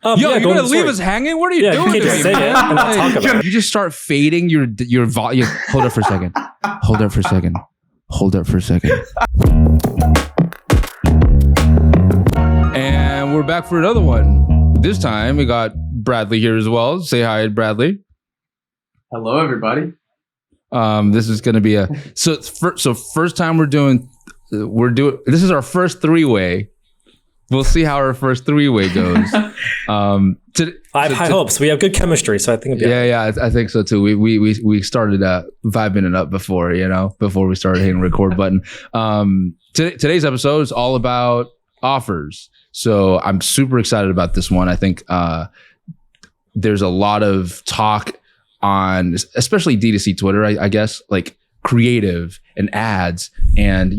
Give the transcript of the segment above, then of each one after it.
You're gonna leave us hanging? What are you doing? You can't just say it and not talk about it. You just start fading your volume. Hold up for a second. Hold up for a second. And we're back for another one. This time we got Bradley here as well. Say hi, Bradley. Hello, everybody. This is going to be first time we're doing. This is our first three-way. We'll see how our first three-way goes. I have high hopes. We have good chemistry, so I think. I think so too. We started vibing it up before we started hitting record button. Today's episode is all about offers. So I'm super excited about this one. I think there's a lot of talk on, especially DTC Twitter, I guess, like creative and ads and,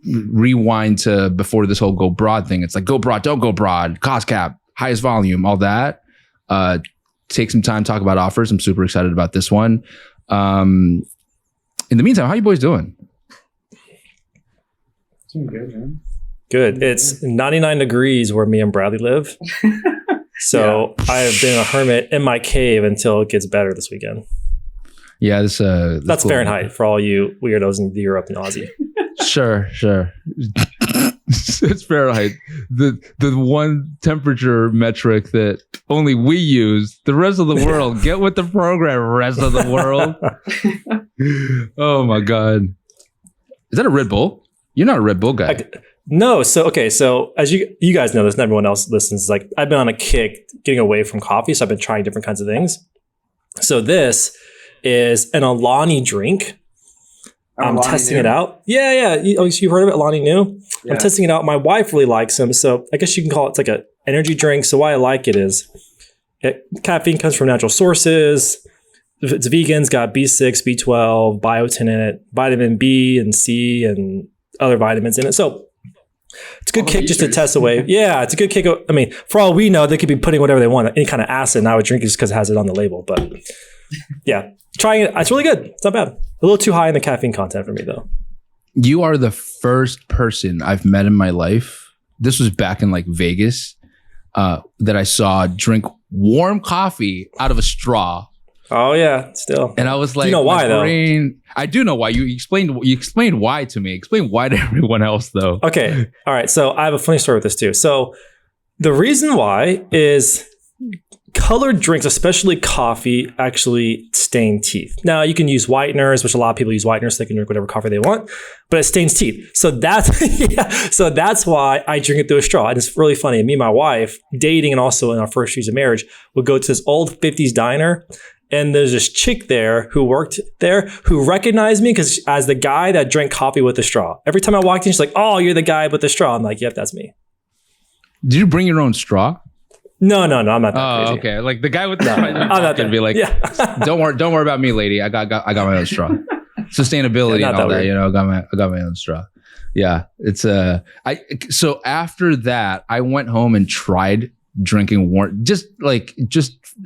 rewind to before this whole go broad thing. It's like go broad, don't go broad, cost cap, highest volume, all that. Take some time to talk about offers. I'm super excited about this one. In the meantime, how you boys doing? Doing good, man. Good. It's 99 degrees where me and Bradley live. So yeah. I have been a hermit in my cave until it gets better this weekend. Yeah, that's cool. Fahrenheit for all you weirdos in Europe and Aussie. Sure. It's Fahrenheit. The one temperature metric that only we use. The rest of the world, get with the program, rest of the world. Oh my God. Is that a Red Bull? You're not a Red Bull guy. No. So as you guys know this and everyone else listens, like I've been on a kick getting away from coffee. So I've been trying different kinds of things. So this is an Alani drink. I'm testing it out. Yeah. You've heard of it, Alani New? Yeah. I'm testing it out. My wife really likes them. So I guess you can call it like an energy drink. So why I like it is caffeine comes from natural sources. If it's vegan, it's got B6, B12, biotin in it, vitamin B and C and other vitamins in it. So it's a good kick just to test away. Yeah, it's a good kick. I mean, for all we know, they could be putting whatever they want, any kind of acid, and I would drink it just because it has it on the label. But yeah, trying it. It's really good. It's not bad. A little too high in the caffeine content for me, though. You are the first person I've met in my life. This was back in like Vegas that I saw drink warm coffee out of a straw. Oh yeah, still. And I was like, do you know why though? I do know why. You explained why to me. Explain why to everyone else though. Okay. All right. So I have a funny story with this too. So the reason why is colored drinks, especially coffee, actually stain teeth. Now you can use whiteners, which a lot of people use whiteners so they can drink whatever coffee they want, but it stains teeth. So that's why I drink it through a straw. And it's really funny. Me and my wife, dating and also in our first years of marriage, would go to this old 50s diner. And there's this chick there who worked there who recognized me as the guy that drank coffee with a straw. Every time I walked in, she's like, "Oh, you're the guy with the straw." I'm like, "Yep, that's me." Did you bring your own straw? No, I'm not that crazy. Oh, okay. Like the guy with the straw. I'm not gonna be like, don't worry about me, lady. I got my own straw. Sustainability and all that, I got my own straw. Yeah, it's so after that, I went home and tried drinking warm, just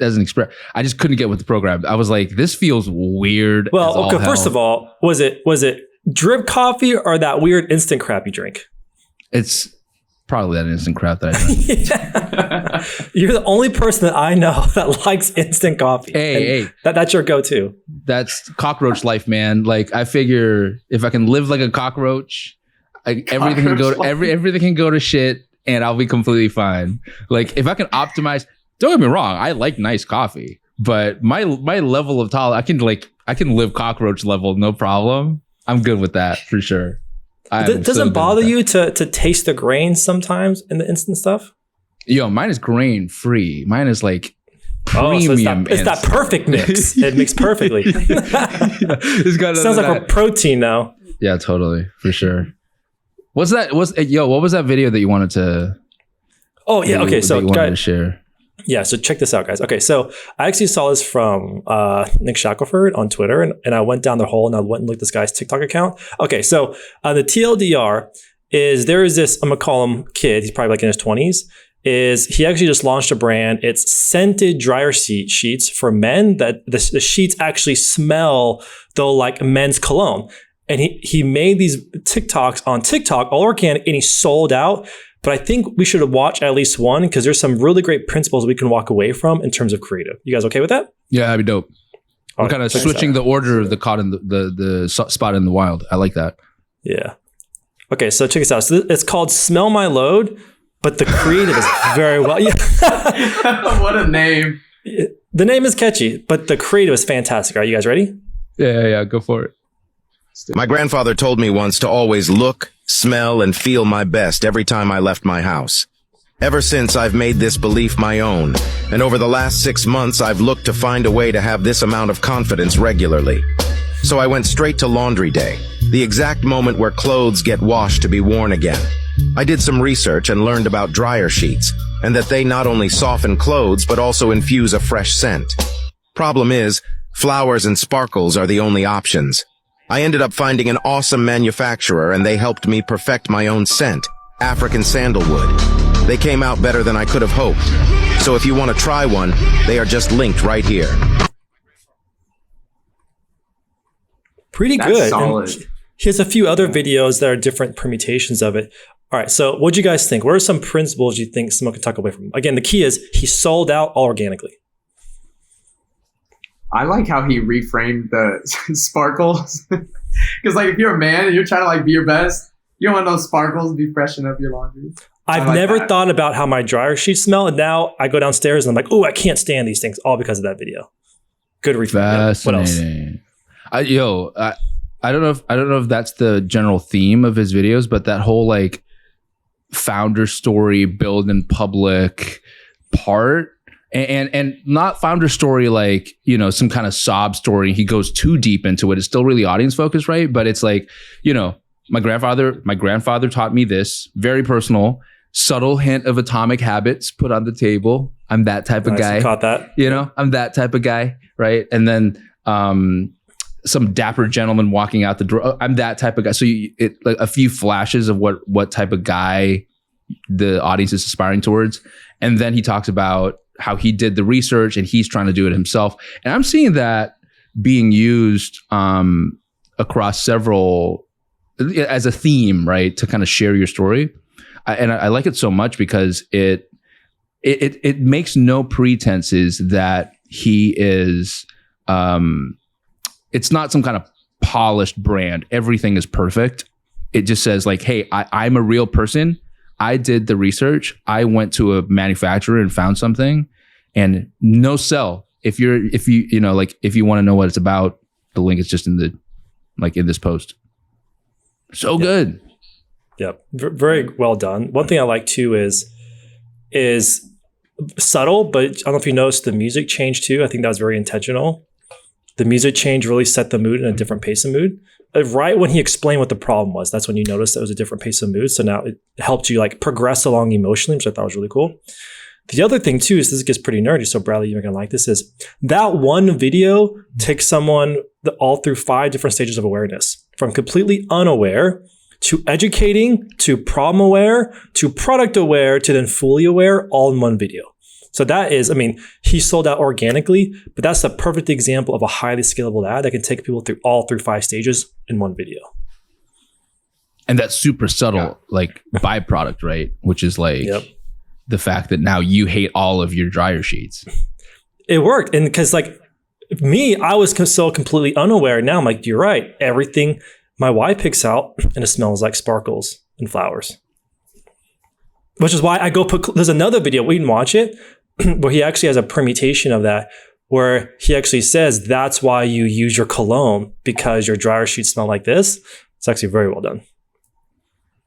as an experiment. I just couldn't get with the program. I was like, this feels weird. Well, okay, first of all, was it drip coffee or that weird instant crap you drink? It's probably that instant crap that I drink. You're the only person that I know that likes instant coffee. Hey. That's your go-to. That's cockroach life, man. Like I figure if I can live like a cockroach, everything can go to shit and I'll be completely fine. Like if I can optimize. Don't get me wrong, I like nice coffee, but my level of tolerance, I can live cockroach level, no problem. I'm good with that for sure. Does it bother you to taste the grains sometimes in the instant stuff? Yo, mine is grain free. Mine is like premium. It's that perfect mix. It mixed perfectly. Sounds like a protein now. Yeah, totally, for sure. What was that video that you wanted to? Oh yeah, okay. So wanted to share. Yeah, so check this out, guys. Okay, so I actually saw this from Nick Shackelford on Twitter, and I went down the hole and I went and looked at this guy's TikTok account. Okay, so the TLDR is there is this, I'm going to call him kid, he's probably like in his 20s, is he actually just launched a brand. It's scented dryer sheets for men that the sheets actually smell though like men's cologne. And he made these TikToks on TikTok, all organic, and he sold out. but I think we should watch at least one because there's some really great principles we can walk away from in terms of creative. You guys okay with that? Yeah, that'd be dope. We're Right, kind of check this switching out. the order of the caught in the spot in the wild. I like that. Yeah. Okay, so check this out. So it's called Smell My Load, but the creative is very well. Yeah. What a name. The name is catchy, but the creative is fantastic. Are you guys ready? Yeah, go for it. My grandfather told me once to always look, smell, and feel my best every time I left my house. Ever since, I've made this belief my own, and over the last 6 months, I've looked to find a way to have this amount of confidence regularly. So I went straight to laundry day, the exact moment where clothes get washed to be worn again. I did some research and learned about dryer sheets, and that they not only soften clothes, but also infuse a fresh scent. Problem is, flowers and sparkles are the only options. I ended up finding an awesome manufacturer, and they helped me perfect my own scent, African sandalwood. They came out better than I could have hoped. So if you want to try one, they are just linked right here. Pretty That's good. solid. And here's a few other videos that are different permutations of it. All right, so what do you guys think? What are some principles you think someone can talk away from? Again, the key is he sold out all organically. I like how he reframed the sparkles. Because like if you're a man and you're trying to like be your best, you don't want those sparkles to be freshen up your laundry. I've like never that. thought about how my dryer sheets smell, and now I go downstairs and I'm like, oh, I can't stand these things, all because of that video. Good reframe. Yeah. What else? Fascinating. I don't know if that's the general theme of his videos, but that whole like founder story, build in public part, and not founder story like, you know, some kind of sob story. He goes too deep into it. It's still really audience focused, right? But it's like, you know, my grandfather taught me this, very personal, subtle hint of atomic habits put on the table. I'm that type of Nice, guy. you caught that. You know, I'm that type of guy, right? And then some dapper gentleman walking out the door. I'm that type of guy. So like a few flashes of what type of guy the audience is aspiring towards. And then he talks about how he did the research and he's trying to do it himself. And I'm seeing that being used across several as a theme, right? To kind of share your story. I like it so much because it makes no pretenses that he is, it's not some kind of polished brand. Everything is perfect. It just says like, hey, I'm a real person. I did the research. I went to a manufacturer and found something, and no sell. If you want to know what it's about, the link is just in this post. So good. Yep. Very well done. One thing I like too is subtle, but I don't know if you noticed the music change too. I think that was very intentional. The music change really set the mood in a different pace of mood. Right when he explained what the problem was, that's when you noticed that it was a different pace of mood. So now it helped you like progress along emotionally, which I thought was really cool. The other thing too is this gets pretty nerdy. So Bradley, you're gonna like this. Is that one video takes someone all through 5 different stages of awareness, from completely unaware to educating to problem aware to product aware to then fully aware, all in one video. So that is, I mean, he sold out organically, but that's a perfect example of a highly scalable ad that can take people through all through 5 stages in one video. And that's super subtle, like byproduct, right? Which is like the fact that now you hate all of your dryer sheets. It worked. And because like me, I was so completely unaware. Now I'm like, you're right. Everything my wife picks out and it smells like sparkles and flowers. Which is why I go there's another video, we can watch it, where he actually has a permutation of that, where he actually says that's why you use your cologne, because your dryer sheets smell like this. It's actually very well done.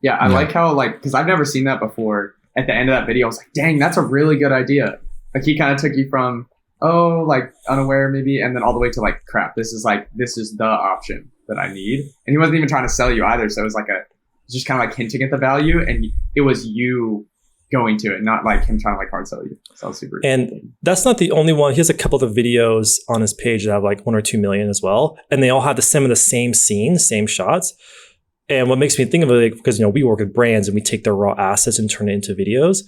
Yeah, I like how because I've never seen that before. At the end of that video, I was like, dang, that's a really good idea. Like he kind of took you from, unaware maybe, and then all the way to like, crap, this is the option that I need. And he wasn't even trying to sell you either. So it was like just kind of like hinting at the value, and it was you going to it, not like him trying to like hard sell you. So super. And that's not the only one. He has a couple of videos on his page that have like 1 or 2 million as well. And they all have some of the same scenes, same shots. And what makes me think of it, because, we work with brands and we take their raw assets and turn it into videos,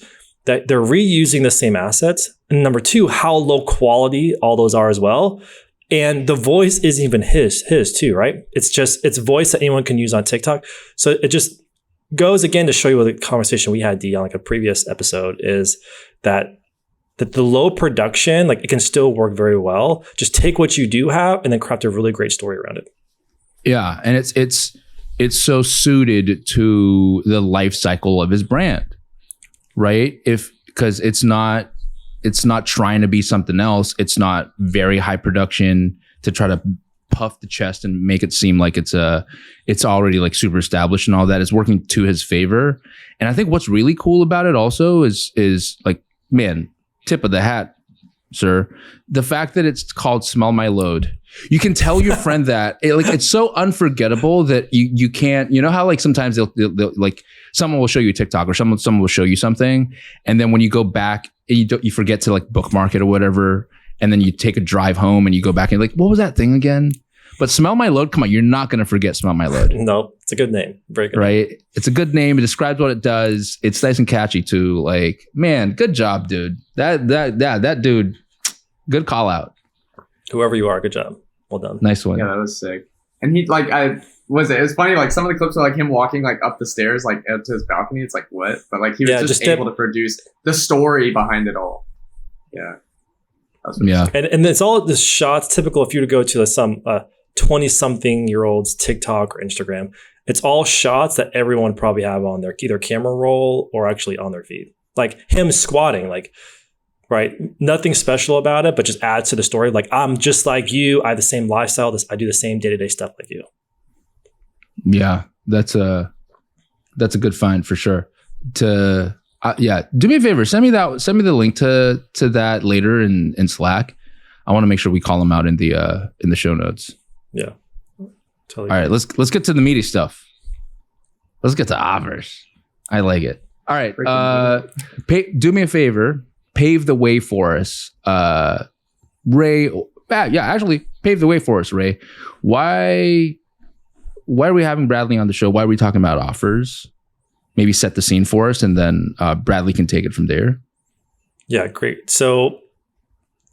that they're reusing the same assets. And number 2, how low quality all those are as well. And the voice isn't even his too, right? It's voice that anyone can use on TikTok. So goes again to show you what the conversation we had, D, on like a previous episode, is that the low production, like it can still work very well. Just take what you do have and then craft a really great story around it. Yeah, and it's so suited to the life cycle of his brand, right? Because it's not trying to be something else. It's not very high production to try to puff the chest and make it seem like it's already like super established and all that. Is working to his favor. And I think what's really cool about it also is like, man, tip of the hat, sir, the fact that it's called SmellMyLoad. You can tell your friend that it's so unforgettable that you can't, you know how like sometimes they'll like someone will show you a TikTok or someone will show you something, and then when you go back you forget to like bookmark it or whatever, and then you take a drive home and you go back and like, what was that thing again? But SmellMyLoad, come on, you're not going to forget SmellMyLoad. No, it's a good name. Very good. Right? Name. It's a good name. It describes what it does. It's nice and catchy too. Like, man, good job, dude. That dude, good call out. Whoever you are, good job. Well done. Nice one. Yeah, that was sick. And he like, it was funny, like some of the clips are like him walking like up the stairs, like up to his balcony. It's like, what? But like he was just able to produce the story behind it all. Yeah. Yeah. And it's all the shots typical if you were to go to some 20-something-year-old's TikTok or Instagram. It's all shots that everyone probably have on their either camera roll or actually on their feed. Like him squatting, like, right? Nothing special about it, but just adds to the story. Like, I'm just like you. I have the same lifestyle. I do the same day-to-day stuff like you. Yeah, that's a good find for sure. Yeah, do me a favor. Send me the link to that later in Slack. I want to make sure we call them out in the show notes. Yeah. Totally. All right, let's get to the meaty stuff. Let's get to offers. I like it. All right. Do me a favor. Pave the way for us, Ray. Actually, pave the way for us, Ray. Why are we having Bradley on the show? Why are we talking about offers? Maybe set the scene for us, and then Bradley can take it from there. Yeah, great. So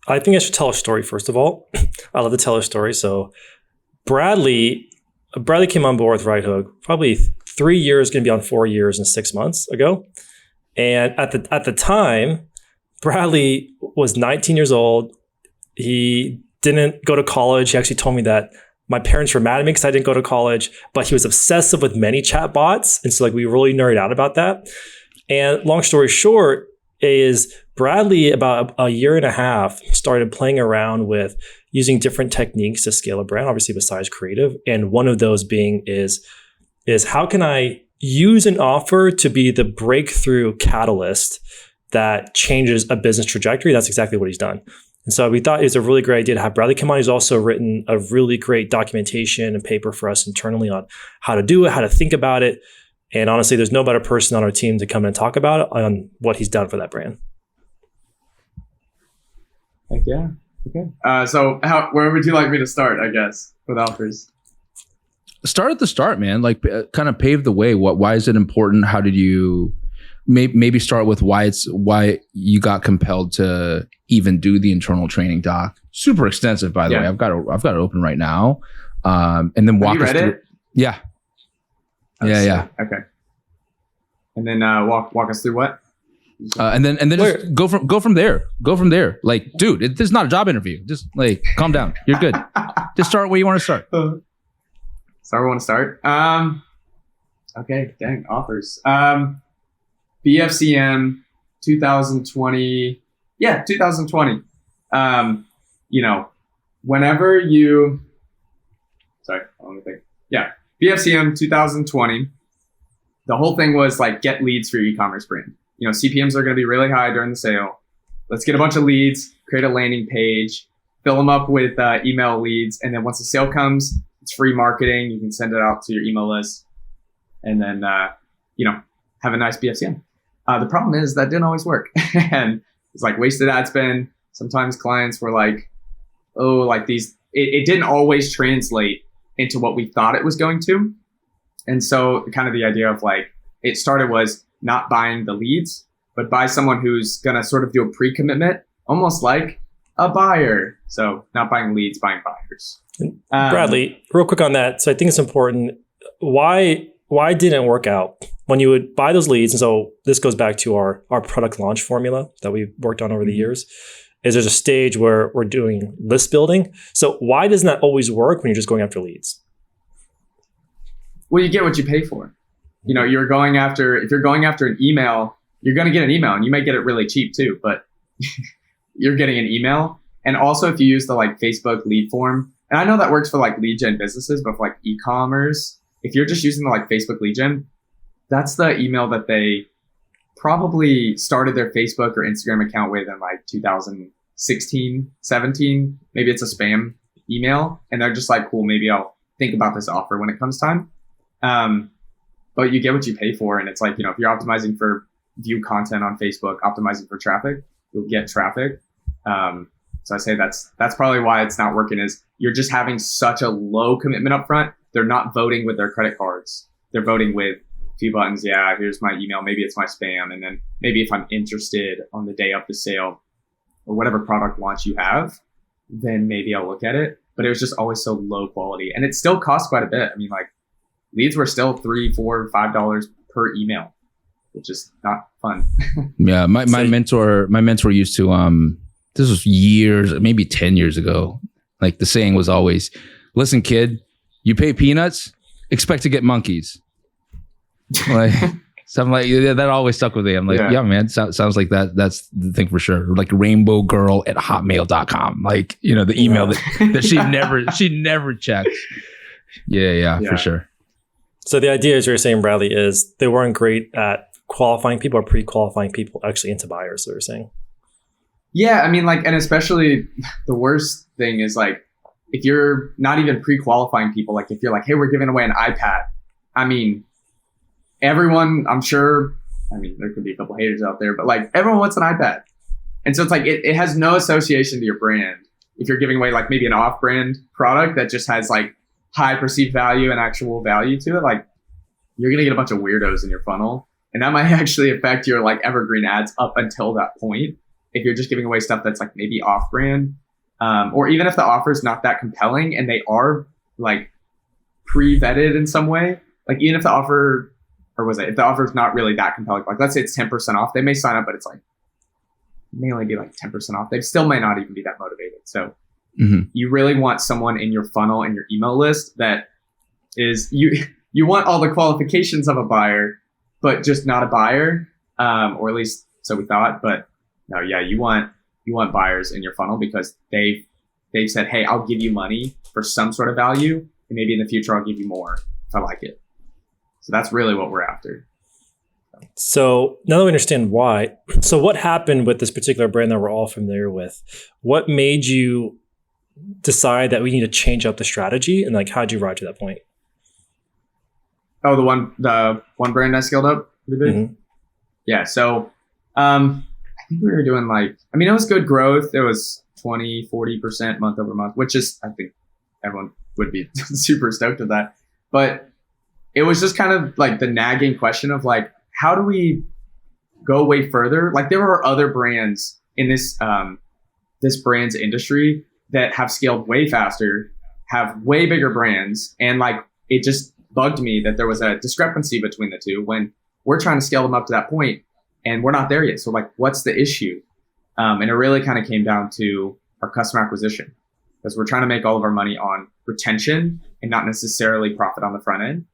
I think I should tell a story first of all. I love to tell a story. So Bradley came on board with RightHook probably 3 years, going to be on 4 years and 6 months ago. And at the time, Bradley was 19 years old. He didn't go to college. He actually told me that my parents were mad at me because I didn't go to college, but he was obsessive with ManyChat bots. And so like we really nerded out about that. And long story short is Bradley, about a year and a half, started playing around with using different techniques to scale a brand, obviously besides creative. And one of those being is how can I use an offer to be the breakthrough catalyst that changes a business trajectory? That's exactly what he's done. And so we thought it was a really great idea to have Bradley come on. He's also written a really great documentation and paper for us internally on how to do it, how to think about it. And honestly, there's no better person on our team to come and talk about it on what he's done for that brand. Heck yeah. Okay. So where would you like me to start, I guess, with offers? Start at the start, man. Like kind of pave the way. Why is it important? How did you maybe start with why you got compelled to even do the internal training doc? Super extensive, by the way. I've got it open right now. And then walk us through. Yeah. Yeah. Okay. And then walk us through what? And then just go from there. Go from there. Like, dude, this is not a job interview. Just like calm down. You're good. Just start where you want to start. So where we want to start? Okay, dang, offers. BFCM 2020. Yeah, 2020. Whenever you... Sorry, let me think. Yeah, BFCM 2020. The whole thing was like get leads for your e-commerce brand. CPMs are going to be really high during the sale. Let's get a bunch of leads, create a landing page, fill them up with email leads. And then once the sale comes, it's free marketing. You can send it out to your email list and then, have a nice BFCM. The problem is that didn't always work. And it's like wasted ad spend. Sometimes clients were like, oh, like these, it didn't always translate into what we thought it was going to. And so kind of the idea of like, it started was not buying the leads, but buy someone who's going to sort of do a pre-commitment, almost like a buyer. So not buying leads, buying buyers. Bradley, real quick on that. So I think it's important. Why why didn't it work out when you would buy those leads? And so this goes back to our product launch formula that we've worked on over the years. Is there's a stage where we're doing list building. So why doesn't that always work when you're just going after leads? Well, you get what you pay for. You know, if you're going after an email, you're going to get an email, and you might get it really cheap too, but you're getting an email. And also if you use the like Facebook lead form, and I know that works for like lead gen businesses, but for like e-commerce, if you're just using the like Facebook lead gen, that's the email that they probably started their Facebook or Instagram account with in like 2016, 17. Maybe it's a spam email, and they're just like, cool, maybe I'll think about this offer when it comes time. But you get what you pay for. And it's like, you know, if you're optimizing for view content on Facebook, optimizing for traffic, you'll get traffic. So I say that's probably why it's not working, is you're just having such a low commitment up front. They're not voting with their credit cards. They're voting with a few buttons. Yeah, here's my email. Maybe it's my spam. And then maybe if I'm interested on the day of the sale or whatever product launch you have, then maybe I'll look at it. But it was just always so low quality. And it still costs quite a bit. I mean, like leads were still $3, $4, $5 per email, which is not fun. Yeah. My mentor used to, this was years, maybe 10 years ago. Like the saying was always, listen, kid, you pay peanuts, expect to get monkeys. Like something like that always stuck with me. I'm like, yeah man, sounds like that's the thing for sure. Like rainbowgirl@hotmail.com. Like, you know, the email that she never checked. Yeah, for sure. So the idea, as you're saying, Bradley, is they weren't great at qualifying people or pre-qualifying people actually into buyers, they were saying. Yeah, I mean, like, and especially the worst thing is like, if you're not even pre-qualifying people, like if you're like, hey, we're giving away an iPad. I mean, everyone, I'm sure, I mean, there could be a couple haters out there, but like everyone wants an iPad. And so it's like, it has no association to your brand. If you're giving away like maybe an off-brand product that just has like high perceived value and actual value to it, like you're going to get a bunch of weirdos in your funnel. And that might actually affect your like evergreen ads up until that point. If you're just giving away stuff that's like maybe off-brand, or even if the offer is not that compelling and they are like pre-vetted in some way, like even if the offer, if the offer is not really that compelling, like let's say it's 10% off, they may sign up, but it's like, it may only be like 10% off. They still may not even be that motivated. So you really want someone in your funnel and your email list that is, you want all the qualifications of a buyer, but just not a buyer, or at least so we thought, but no, yeah, you want buyers in your funnel because they've said, hey, I'll give you money for some sort of value, and maybe in the future I'll give you more if I like it. So that's really what we're after. So now that we understand why, so what happened with this particular brand that we're all familiar with? What made you decide that we need to change up the strategy, and like how'd you ride to that point? Oh, the one brand I scaled up pretty big? Yeah, so I think we were doing like, I mean, it was good growth. It was 20, 40% month over month, which is, I think everyone would be super stoked with that. But it was just kind of like the nagging question of like, how do we go way further? Like there are other brands in this brand's industry that have scaled way faster, have way bigger brands. And like, it just bugged me that there was a discrepancy between the two when we're trying to scale them up to that point. And we're not there yet. So like, what's the issue? And it really kind of came down to our customer acquisition, because we're trying to make all of our money on retention and not necessarily profit on the front end.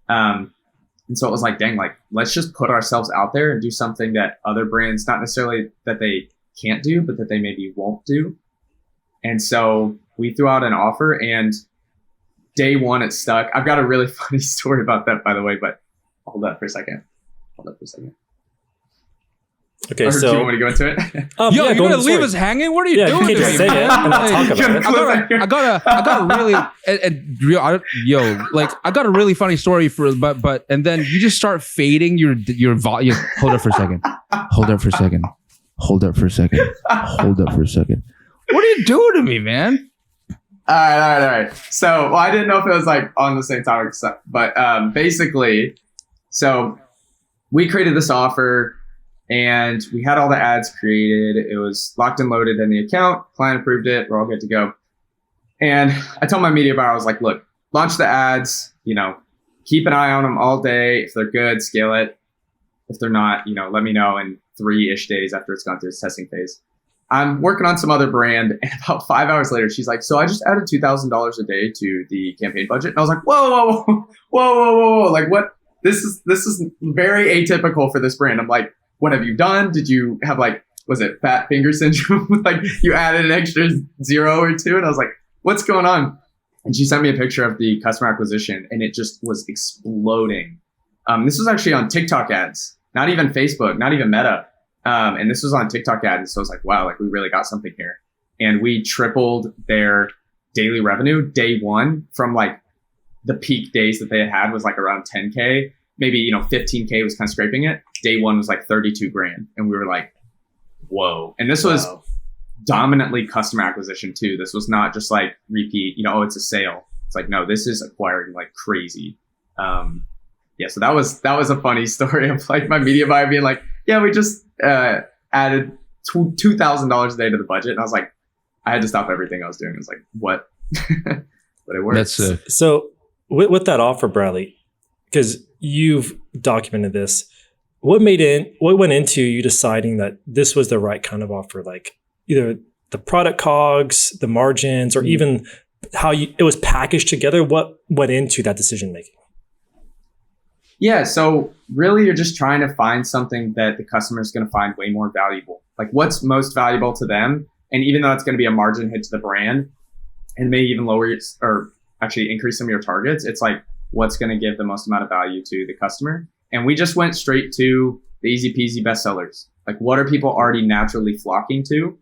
And so it was like, dang, like, let's just put ourselves out there and do something that other brands, not necessarily that they can't do, but that they maybe won't do. And so we threw out an offer, and day one, it stuck. I've got a really funny story about that, by the way, but hold up for a second. Okay, do so you want me to go into it? Yo, you're gonna leave us hanging? What are you doing? You can't just say it and not talk about it. I got a really, I got a really funny story but and then you just start fading your volume. Hold up for a second. What are you doing to me, man? All right. So, well, I didn't know if it was like on the same topic, but basically, so we created this offer. And we had all the ads created. It was locked and loaded in the account. Client approved it. We're all good to go. And I told my media buyer, I was like, look, launch the ads, keep an eye on them all day. If they're good, scale it. If they're not, let me know in 3-ish days after it's gone through its testing phase. I'm working on some other brand, and about 5 hours later, she's like, so I just added $2,000 a day to the campaign budget. And I was like, whoa. Like, what? This is very atypical for this brand. I'm like, what have you done? Did you have was it fat finger syndrome? Like you added an extra 0 or 2? And I was like, what's going on? And she sent me a picture of the customer acquisition, and it just was exploding. This was actually on TikTok ads, not even Facebook, not even Meta. And this was on TikTok ads. So I was like, wow, we really got something here. And we tripled their daily revenue day one from the peak days that they had was around 10K, maybe, 15K was kind of scraping it. Day one was 32 grand. And we were like, whoa. And this was dominantly customer acquisition too. This was not just repeat, it's a sale. It's no, this is acquiring like crazy. So that was a funny story of my media buyer being like, yeah, we just added $2,000 a day to the budget. And I was like, I had to stop everything I was doing. I was like, what? But it works. That's so with that offer, Bradley, because you've documented this, what went into you deciding that this was the right kind of offer? Like either the product COGS, the margins, or even how it was packaged together. What went into that decision making? Yeah, so really you're just trying to find something that the customer is going to find way more valuable. Like what's most valuable to them. And even though it's going to be a margin hit to the brand and maybe even lower or actually increase some of your targets, it's what's going to give the most amount of value to the customer. And we just went straight to the easy peasy bestsellers. What are people already naturally flocking to?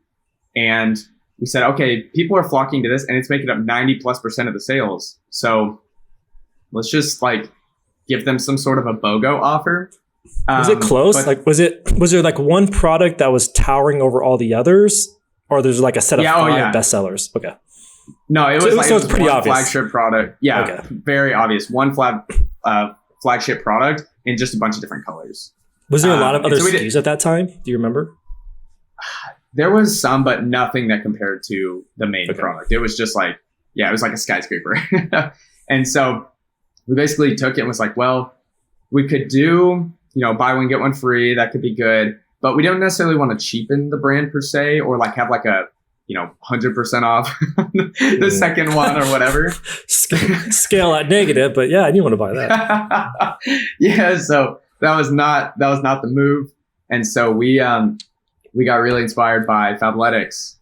And we said, okay, people are flocking to this and it's making up 90+% of the sales. So let's just give them some sort of a BOGO offer. Was it close? Was there one product that was towering over all the others? Or there's a set of 5 bestsellers? Okay. No, it was so it's pretty one obvious. Flagship product. Yeah, okay. Very obvious. One flagship product in just a bunch of different colors. Was there a lot of other SKUs at that time? Do you remember? There was some, but nothing that compared to the main product. It was just it was like a skyscraper. And so we basically took it and was well, we could do, buy one, get one free. That could be good. But we don't necessarily want to cheapen the brand per se, or have a, 100% off the second one or whatever. Scale at negative, but yeah, I do want to buy that. Yeah. So that was not the move. And so we got really inspired by Fabletics.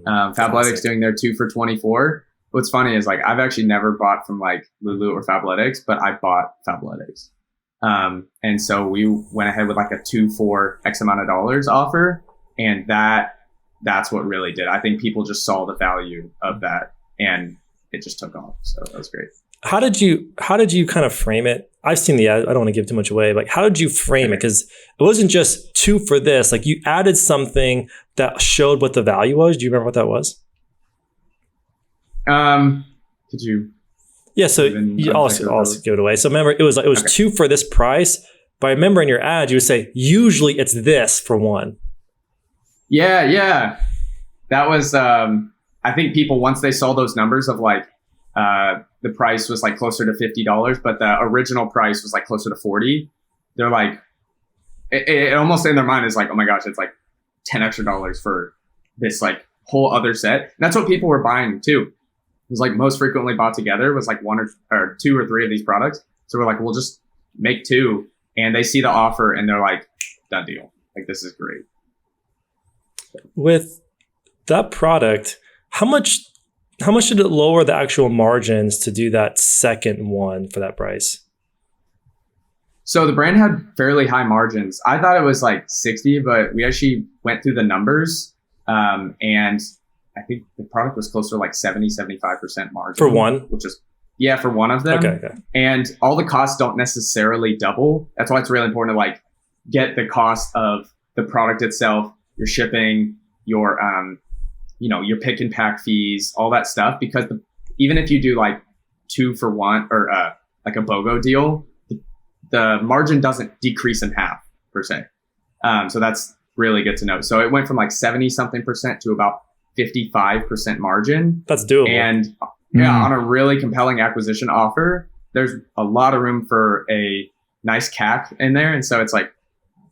Fabletics doing their 2 for $24. What's funny is I've actually never bought from Lulu or Fabletics, but I bought Fabletics. And so we went ahead with a 2 for X amount of dollars offer. And that's what really did. I think people just saw the value of that and it just took off. So that was great. How did you kind of frame it? I've seen the ad. I don't want to give too much away. How did you frame it? Because it wasn't just 2 for this. You added something that showed what the value was. Do you remember what that was? Could you? Yeah, so I'll also give it away. So remember, it was 2 for this price. But I remember in your ad, you would say, usually it's this for 1. Yeah. That was, I think people, once they saw those numbers of the price was closer to $50, but the original price was closer to 40. They're it almost in their mind is oh my gosh, it's $10 extra for this whole other set. And that's what people were buying too. It was most frequently bought together was 1 or 2 or 3 of these products. So we're we'll just make 2, and they see the offer and they're done deal. This is great. With that product, how much did it lower the actual margins to do that second one for that price? So the brand had fairly high margins. I thought it was 60, but we actually went through the numbers, and I think the product was closer to 70-75% margin. For one? Which is, for one of them. Okay. And all the costs don't necessarily double. That's why it's really important to get the cost of the product itself, your shipping, your your pick and pack fees, all that stuff. Because even if you do 2 for 1 or a BOGO deal, the margin doesn't decrease in half per se. So that's really good to know. So it went from 70-something% to about 55% margin. That's doable. And on a really compelling acquisition offer. there's a lot of room for a nice CAC in there. And so it's like,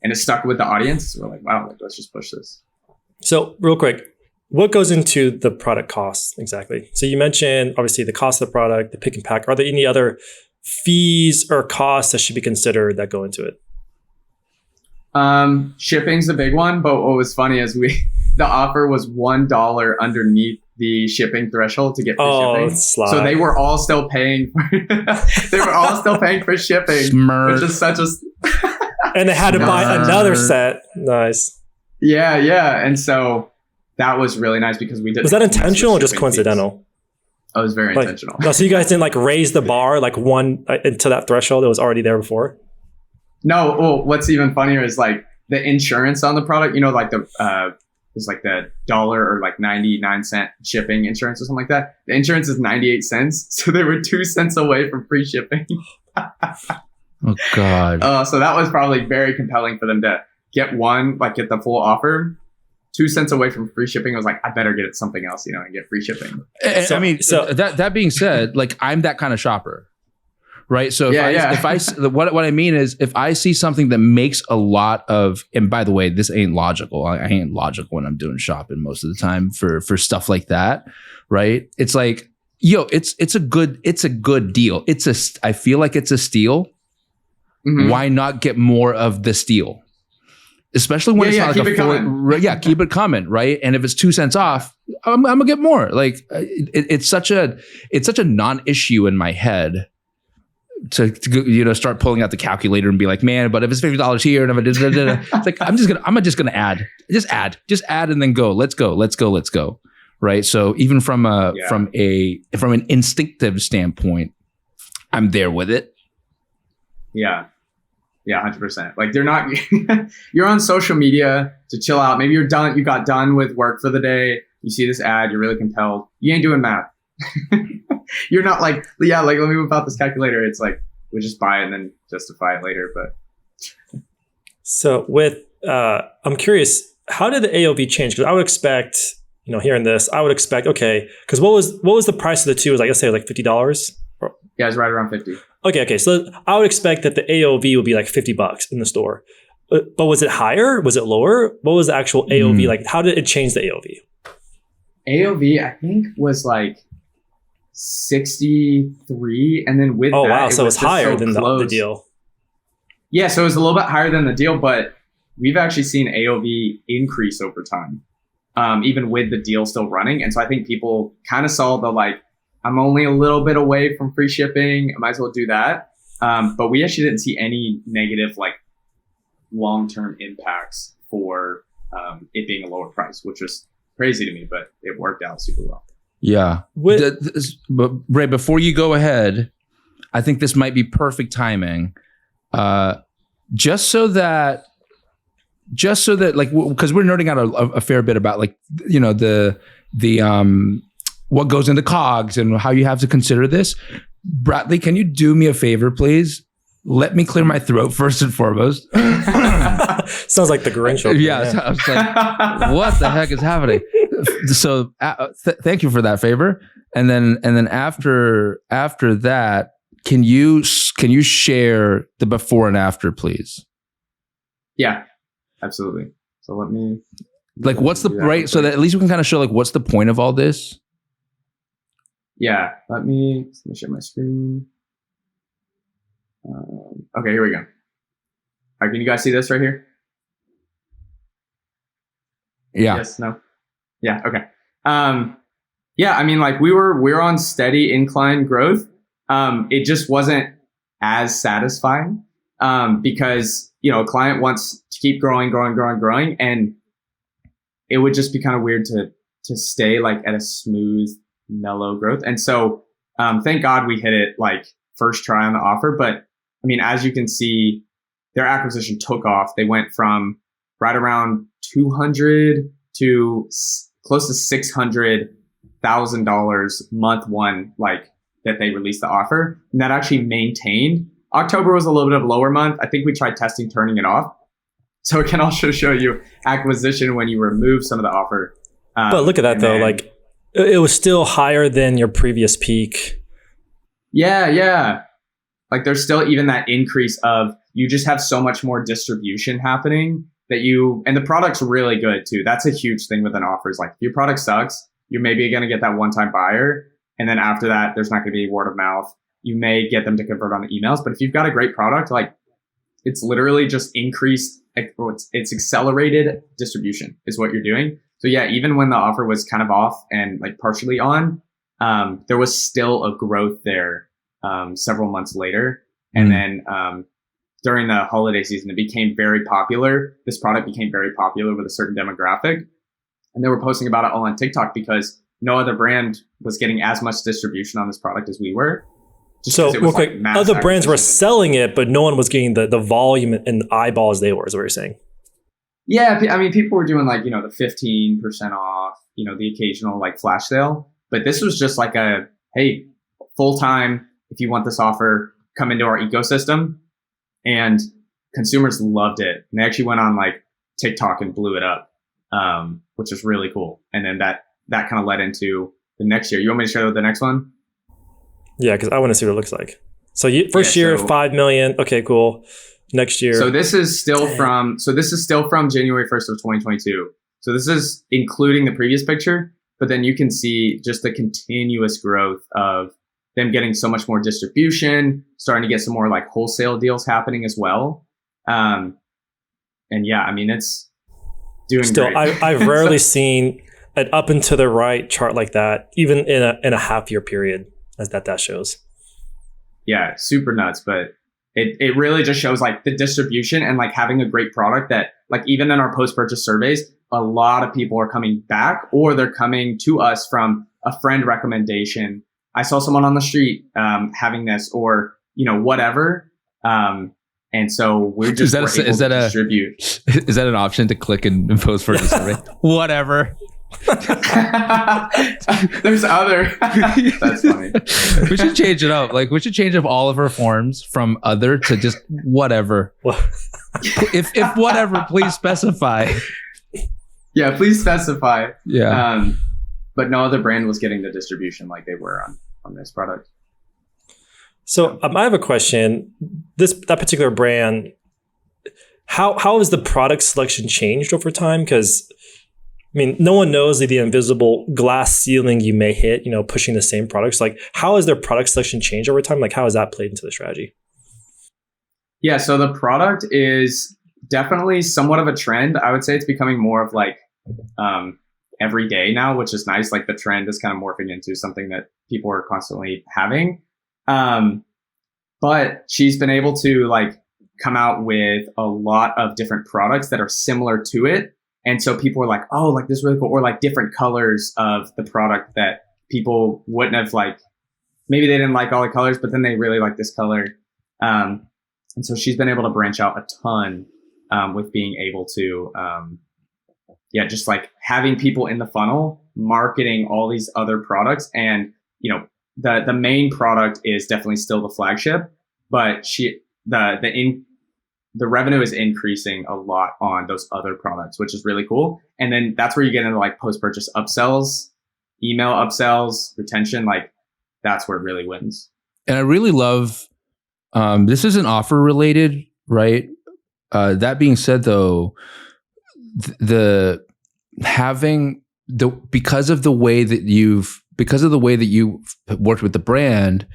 and it stuck with the audience. So we're like, wow, let's just push this. So real quick, what goes into the product cost exactly? So you mentioned obviously the cost of the product, the pick and pack. Are there any other fees or costs that should be considered that go into it? Shipping's the big one, but what was funny is the offer was $1 underneath the shipping threshold to get free shipping. Slide. So they were all still paying for shipping. Smart. Which is such a and they had to buy another set. Nice. Yeah. And so that was really nice because we did. Was that intentional or just coincidental? Fees. It was very intentional. No, so you guys didn't like raise the bar like one to that threshold that was already there before? No. Well, what's even funnier is like the insurance on the product, like it's like the $1 or like 99-cent shipping insurance or something like that. The insurance is 98 cents. So they were 2 cents away from free shipping. Oh God. So that was probably very compelling for them to get the full offer. 2 cents away from free shipping. I was like, I better get something else, and get free shipping. So that being said, like I'm that kind of shopper, right? So what I mean is if I see something that makes a lot of, and by the way, this ain't logical. I ain't logical when I'm doing shopping most of the time for stuff like that, right? It's like, it's a good deal. I feel like it's a steal. Mm-hmm. Why not get more of the steal? Especially when it's not like keep it coming, right? And if it's 2 cents off, I'm gonna get more. Like it's such a non-issue in my head to start pulling out the calculator and be like, man, but if it's $50 here and if it's like I'm just gonna add, and then go. Let's go. Right. So even from an instinctive standpoint, I'm there with it. Yeah. Yeah, 100%. Like they're not, you're on social media to chill out. Maybe you got done with work for the day. You see this ad, you're really compelled. You ain't doing math. You're not like, let me whip out this calculator. It's like, we just buy it and then justify it later. But so I'm curious, how did the AOV change? Because I would expect, hearing this, okay, because what was the price of the two? It was let's say like $50? Yeah, it's right around 50. Okay. So I would expect that the AOV would be like $50 in the store. But was it higher? Was it lower? What was the actual AOV? Like, how did it change the AOV? AOV, I think, was like 63. And then with so it's higher than the deal. Yeah, so it was a little bit higher than the deal, but we've actually seen AOV increase over time, even with the deal still running. And so I think people kind of saw the I'm only a little bit away from free shipping. I might as well do that. But we actually didn't see any negative long-term impacts for it being a lower price, which was crazy to me, but it worked out super well. Yeah. But Ray, before you go ahead, I think this might be perfect timing. Just so that because we're nerding out a fair bit about the what goes into COGS and how you have to consider this. Bradley, can you do me a favor, please? Let me clear my throat first and foremost. Sounds like the Grinch. Yeah. I was like, what the heck is happening? So thank you for that favor. And then after that, can you share the before and after, please? Yeah, absolutely. So let me what's the right? So that at least we can kind of show what's the point of all this. Yeah, let me share my screen. Okay, here we go. All right, can you guys see this right here? Yeah. Yes. No. Yeah. Okay. Yeah. I mean, we're on steady incline growth. It just wasn't as satisfying because a client wants to keep growing, and it would just be kind of weird to stay at a smooth, mellow growth. And so thank God we hit it first try on the offer. But I mean, as you can see, their acquisition took off. They went from right around 200 to close to $600,000 month one, that they released the offer. And that actually maintained. October was a little bit of a lower month. I think we tried testing turning it off. So it can also show you acquisition when you remove some of the offer. But look at that though. It was still higher than your previous peak. Yeah. Like there's still even that increase of you just have so much more distribution happening that and the product's really good too. That's a huge thing with an offer is like if your product sucks, you're maybe going to get that one-time buyer. And then after that, there's not going to be word of mouth. You may get them to convert on the emails, but if you've got a great product, like it's literally just increased, it's accelerated distribution is what you're doing. So yeah, even when the offer was kind of off and like partially on, there was still a growth there several months later. And then during the holiday season, it became very popular. This product became very popular with a certain demographic. And they were posting about it all on TikTok because no other brand was getting as much distribution on this product as we were. So real quick, other brands were selling it, but no one was getting the volume and eyeball as they were, is what you're saying. Yeah, I mean, people were doing like, the 15% off, the occasional like flash sale. But this was just like hey, full time, if you want this offer, come into our ecosystem. And consumers loved it. And they actually went on like TikTok and blew it up, which is really cool. And then that kind of led into the next year. You want me to show the next one? Yeah, because I want to see what it looks like. So first year, 5 million. Okay, cool. Next year. So this is still from January 1st of 2022. So this is including the previous picture, but then you can see just the continuous growth of them getting so much more distribution, starting to get some more like wholesale deals happening as well. And yeah, I mean, it's doing still, great. I've rarely seen an up and to the right chart like that, even in a half year period as that shows. Yeah, super nuts. But it really just shows like the distribution and like having a great product that like even in our post-purchase surveys, a lot of people are coming back or they're coming to us from a friend recommendation. I saw someone on the street having this or, whatever. And so we're just able to distribute. Is that an option to click and post for a survey? Whatever. There's other. That's funny. We should change it up. Like we should change up all of our forms from other to just whatever. if whatever, please specify. Yeah, please specify. Yeah. But no other brand was getting the distribution like they were on this product. So I have a question. That particular brand, how has the product selection changed over time? Because I mean, no one knows the invisible glass ceiling you may hit, pushing the same products. Like, how has their product selection changed over time? Like, how has that played into the strategy? Yeah, so the product is definitely somewhat of a trend. I would say it's becoming more of like every day now, which is nice. Like the trend is kind of morphing into something that people are constantly having. But she's been able to like come out with a lot of different products that are similar to it. And so people are like, oh, like this is really cool. Or like different colors of the product that people wouldn't have like, maybe they didn't like all the colors, but then they really like this color. And so she's been able to branch out a ton with being able to, just like having people in the funnel, marketing all these other products. And, the main product is definitely still the flagship, but the revenue is increasing a lot on those other products, which is really cool. And then that's where you get into like post-purchase upsells, email upsells, retention. Like that's where it really wins. And I really love, this isn't offer related, right? That being said though, because of the way that you've worked with the brand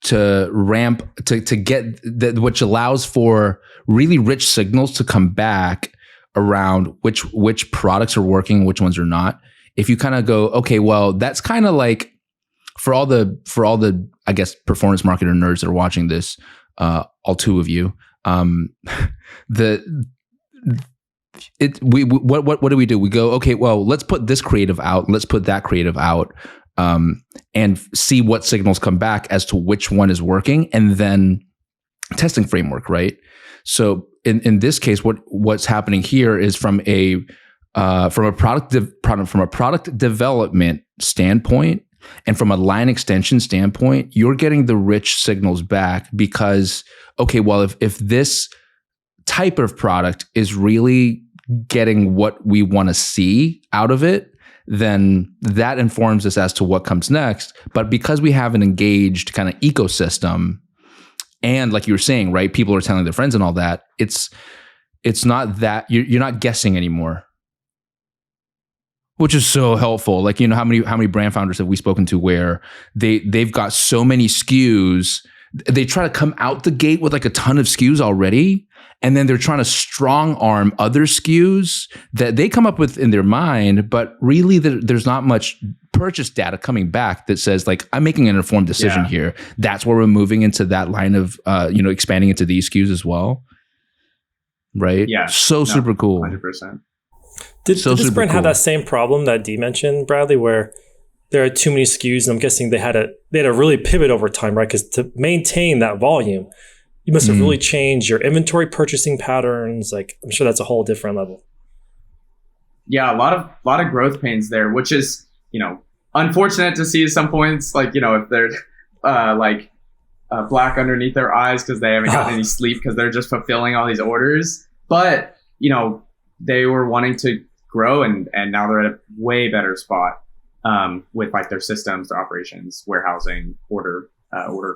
to ramp to get that, which allows for really rich signals to come back around which products are working, which ones are not. If you kind of go, okay, well, that's kind of like for all the I guess performance marketer nerds that are watching this, all two of you, what do we do? We go, okay, well, let's put this creative out, let's put that creative out, and see what signals come back as to which one is working, and then testing framework, right? So in this case, what's happening here is from a product development standpoint and from a line extension standpoint, you're getting the rich signals back because, okay, well, if this type of product is really getting what we want to see out of it, then that informs us as to what comes next. But because we have an engaged kind of ecosystem, and like you were saying, right, people are telling their friends and all that. It's not that you're not guessing anymore, which is so helpful. Like, how many brand founders have we spoken to where they've got so many SKUs, they try to come out the gate with like a ton of SKUs already, and then they're trying to strong arm other SKUs that they come up with in their mind, but really there's not much purchase data coming back that says like, I'm making an informed decision here. That's where we're moving into that line of expanding into these SKUs as well. Right? Yeah. Super cool. 100%. Did this brand have that same problem that Dee mentioned, Bradley, where there are too many SKUs, and I'm guessing they had to really pivot over time, right? Because to maintain that volume, you must have really changed your inventory purchasing patterns. Like, I'm sure that's a whole different level. Yeah, a lot of growth pains there, which is, unfortunate to see at some points. Like, if they're black underneath their eyes because they haven't gotten any sleep because they're just fulfilling all these orders. But they were wanting to grow, and now they're at a way better spot with like their systems, their operations, warehousing, order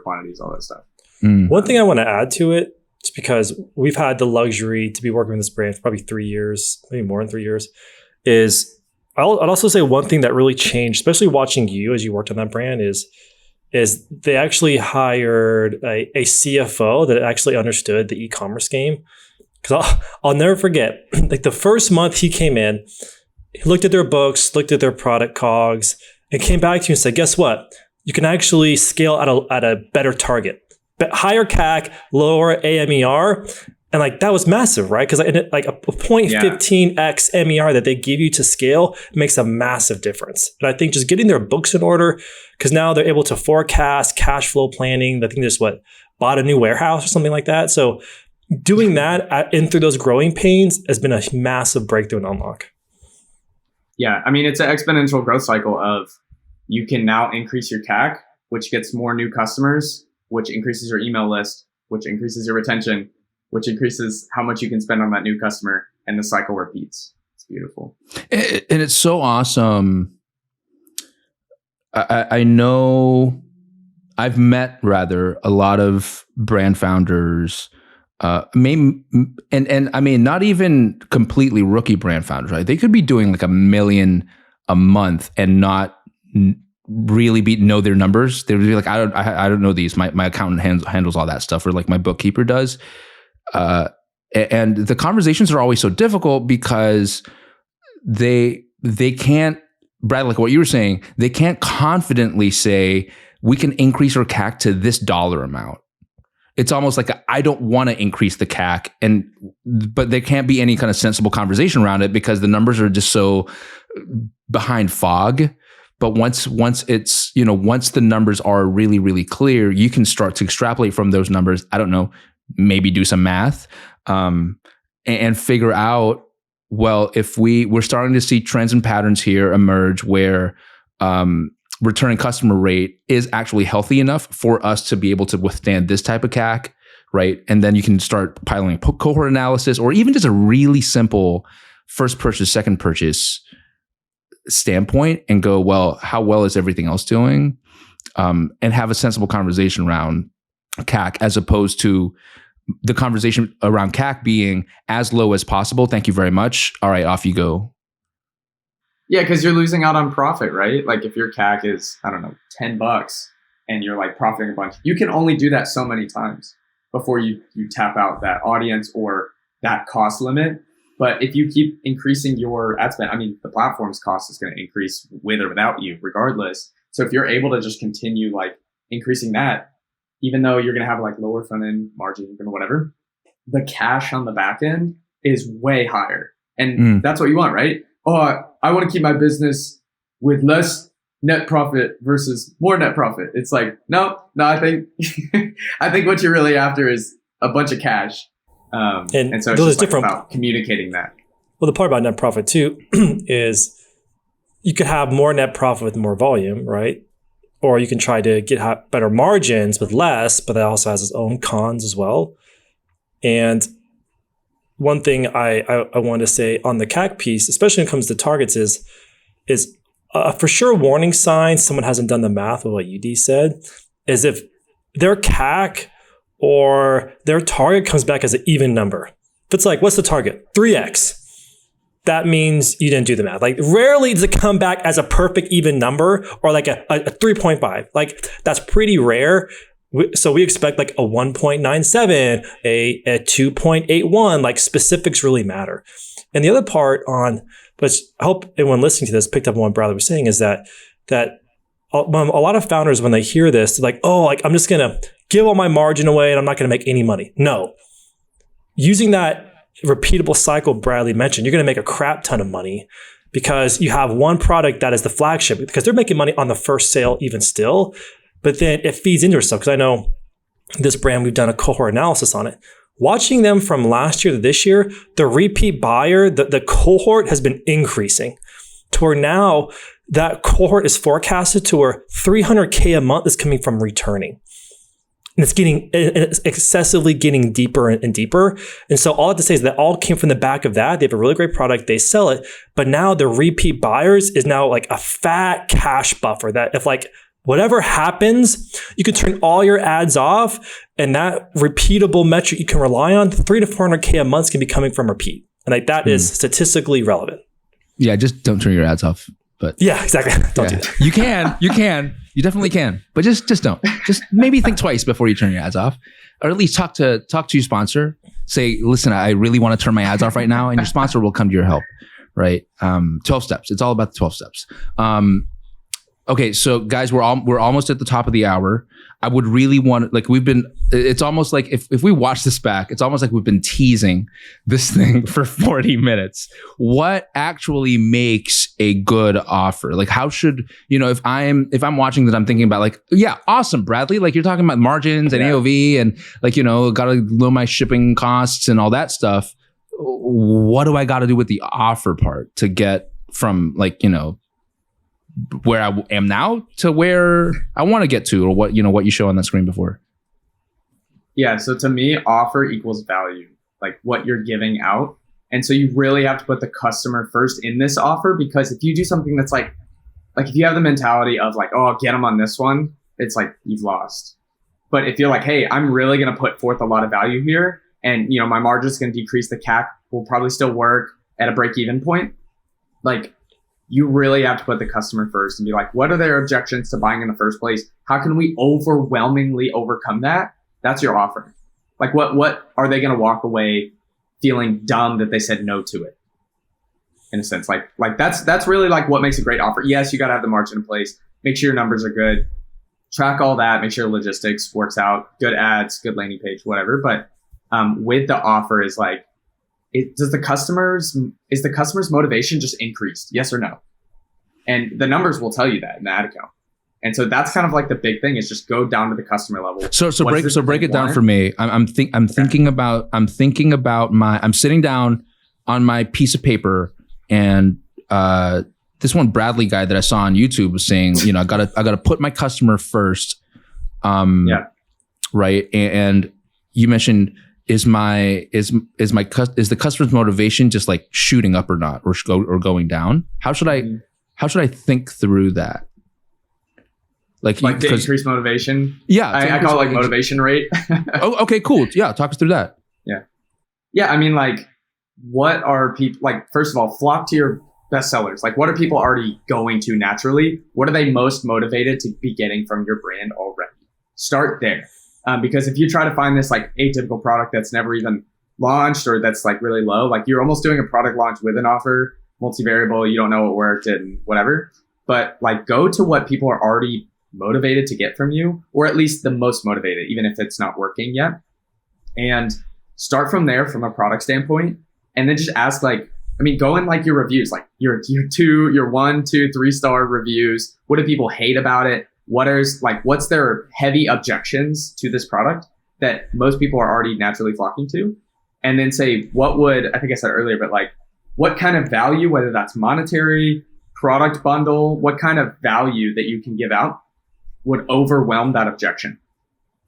quantities, all that stuff. One thing I want to add to it, just because we've had the luxury to be working with this brand for probably 3 years, maybe more than 3 years, is I'd also say one thing that really changed, especially watching you as you worked on that brand, is they actually hired a CFO that actually understood the e-commerce game. Because I'll never forget, like the first month he came in, he looked at their books, looked at their product COGS, and came back to you and said, guess what? You can actually scale at a better target. But higher CAC, lower AMER. And like that was massive, right? Because like a 0.15x MER that they give you to scale makes a massive difference. And I think just getting their books in order, because now they're able to forecast cash flow planning. I think there's bought a new warehouse or something like that. So doing that in through those growing pains has been a massive breakthrough and unlock. Yeah, I mean, it's an exponential growth cycle of you can now increase your CAC, which gets more new customers, which increases your email list, which increases your retention, which increases how much you can spend on that new customer, and the cycle repeats. It's beautiful. And it's so awesome. I know I've met a lot of brand founders, and I mean, not even completely rookie brand founders, right? They could be doing like $1 million a month and not really know their numbers. They would be like, I don't know these. My accountant handles all that stuff, or like my bookkeeper does. And the conversations are always so difficult because they can't, Brad, like what you were saying, they can't confidently say, we can increase our CAC to this dollar amount. It's almost like I don't want to increase the CAC, but there can't be any kind of sensible conversation around it because the numbers are just so behind fog. But once it's, once the numbers are really, really clear, you can start to extrapolate from those numbers. I don't know, maybe do some math, and figure out, well, if we're starting to see trends and patterns here emerge where returning customer rate is actually healthy enough for us to be able to withstand this type of CAC, right? And then you can start piling cohort analysis, or even just a really simple first purchase, second purchase standpoint, and go, well, how well is everything else doing? And have a sensible conversation around CAC, as opposed to the conversation around CAC being as low as possible. Thank you very much. All right, off you go. Yeah, because you're losing out on profit, right? Like if your CAC is, I don't know, $10 and you're like profiting a bunch, you can only do that so many times before you tap out that audience or that cost limit. But if you keep increasing your ad spend, I mean, the platform's cost is going to increase with or without you, regardless. So if you're able to just continue like increasing that, even though you're going to have like lower front end margin or whatever, the cash on the back end is way higher. And that's what you want, right? Oh, I want to keep my business with less net profit versus more net profit. It's like, no, I think, I think what you're really after is a bunch of cash. And so it's just like about communicating that. Well, the part about net profit too is you could have more net profit with more volume, right? Or you can try to get better margins with less, but that also has its own cons as well. And one thing I want to say on the CAC piece, especially when it comes to targets, is for sure warning sign someone hasn't done the math with what UD said, is if their CAC or their target comes back as an even number. If it's like, what's the target? 3x. That means you didn't do the math. Like rarely does it come back as a perfect even number or like a 3.5. Like that's pretty rare. So we expect like a 1.97, a 2.81, like specifics really matter. And the other part on, which I hope anyone listening to this picked up on what Bradley was saying, is that a lot of founders, when they hear this, they're like, oh, like I'm just going to give all my margin away and I'm not going to make any money. No. Using that repeatable cycle Bradley mentioned, you're going to make a crap ton of money because you have one product that is the flagship, because they're making money on the first sale even still. But then it feeds into itself, because I know this brand, we've done a cohort analysis on it. Watching them from last year to this year, the repeat buyer, the cohort has been increasing to where now that cohort is forecasted to where $300K a month is coming from returning. And it's excessively getting deeper and deeper. And so all I have to say is that all came from the back of that. They have a really great product. They sell it. But now the repeat buyers is now like a fat cash buffer that if like whatever happens, you can turn all your ads off, and that repeatable metric you can rely on, 300 to 400K a month can be coming from repeat. And like that is statistically relevant. Yeah, just don't turn your ads off. But yeah, exactly. Don't do that. You definitely can, but just don't. Just maybe think twice before you turn your ads off, or at least talk to your sponsor. Say, listen, I really want to turn my ads off right now, and your sponsor will come to your help. Right? 12 steps. It's all about the 12 steps. Okay, so guys, we're almost at the top of the hour. I would really want, like, it's almost like if we watch this back, it's almost like we've been teasing this thing for 40 minutes. What actually makes a good offer? Like, how should, if I'm watching that, I'm thinking about like, yeah, awesome, Bradley. Like you're talking about margins and AOV and like, got to lower my shipping costs and all that stuff. What do I got to do with the offer part to get from like, where I am now to where I want to get to, or what you show on the screen before? Yeah. So to me, offer equals value, like what you're giving out. And so you really have to put the customer first in this offer, because if you do something that's like if you have the mentality of like, oh, I'll get them on this one, it's like you've lost. But if you're like, hey, I'm really going to put forth a lot of value here, and my margin is going to decrease, the CAC will probably still work at a break-even point. Like, you really have to put the customer first and be like, what are their objections to buying in the first place? How can we overwhelmingly overcome that? That's your offer. Like, what are they going to walk away feeling dumb that they said no to it? In a sense, like that's really like what makes a great offer. Yes, you got to have the margin in place. Make sure your numbers are good. Track all that. Make sure logistics works out. Good ads, good landing page, whatever. But with the offer is like, is the customer's motivation just increased? Yes or no? And the numbers will tell you that in the ad account. And so that's kind of like the big thing, is just go down to the customer level. So break it down for me. I'm thinking about I'm sitting down on my piece of paper, and this one Bradley guy that I saw on YouTube was saying, I gotta put my customer first. Right. And you mentioned, is the customer's motivation just like shooting up or not, or going down? How should I think through that? Like the increased motivation. Yeah. I call it like motivation rate. Oh, okay, cool. Yeah. Talk us through that. Yeah. Yeah. I mean, like, what are people like? First of all, flock to your best sellers. Like, what are people already going to naturally? What are they most motivated to be getting from your brand already? Start there. Because if you try to find this like atypical product that's never even launched, or that's like really low, like you're almost doing a product launch with an offer, multivariable, you don't know what worked and whatever. But like, go to what people are already motivated to get from you, or at least the most motivated, even if it's not working yet. And start from there from a product standpoint. And then just ask, like, go in like your reviews, like your 1, 2, 3-star reviews. What do people hate about it? What's their heavy objections to this product that most people are already naturally flocking to? And then say, I think I said earlier, but like, what kind of value, whether that's monetary, product bundle, what kind of value that you can give out would overwhelm that objection,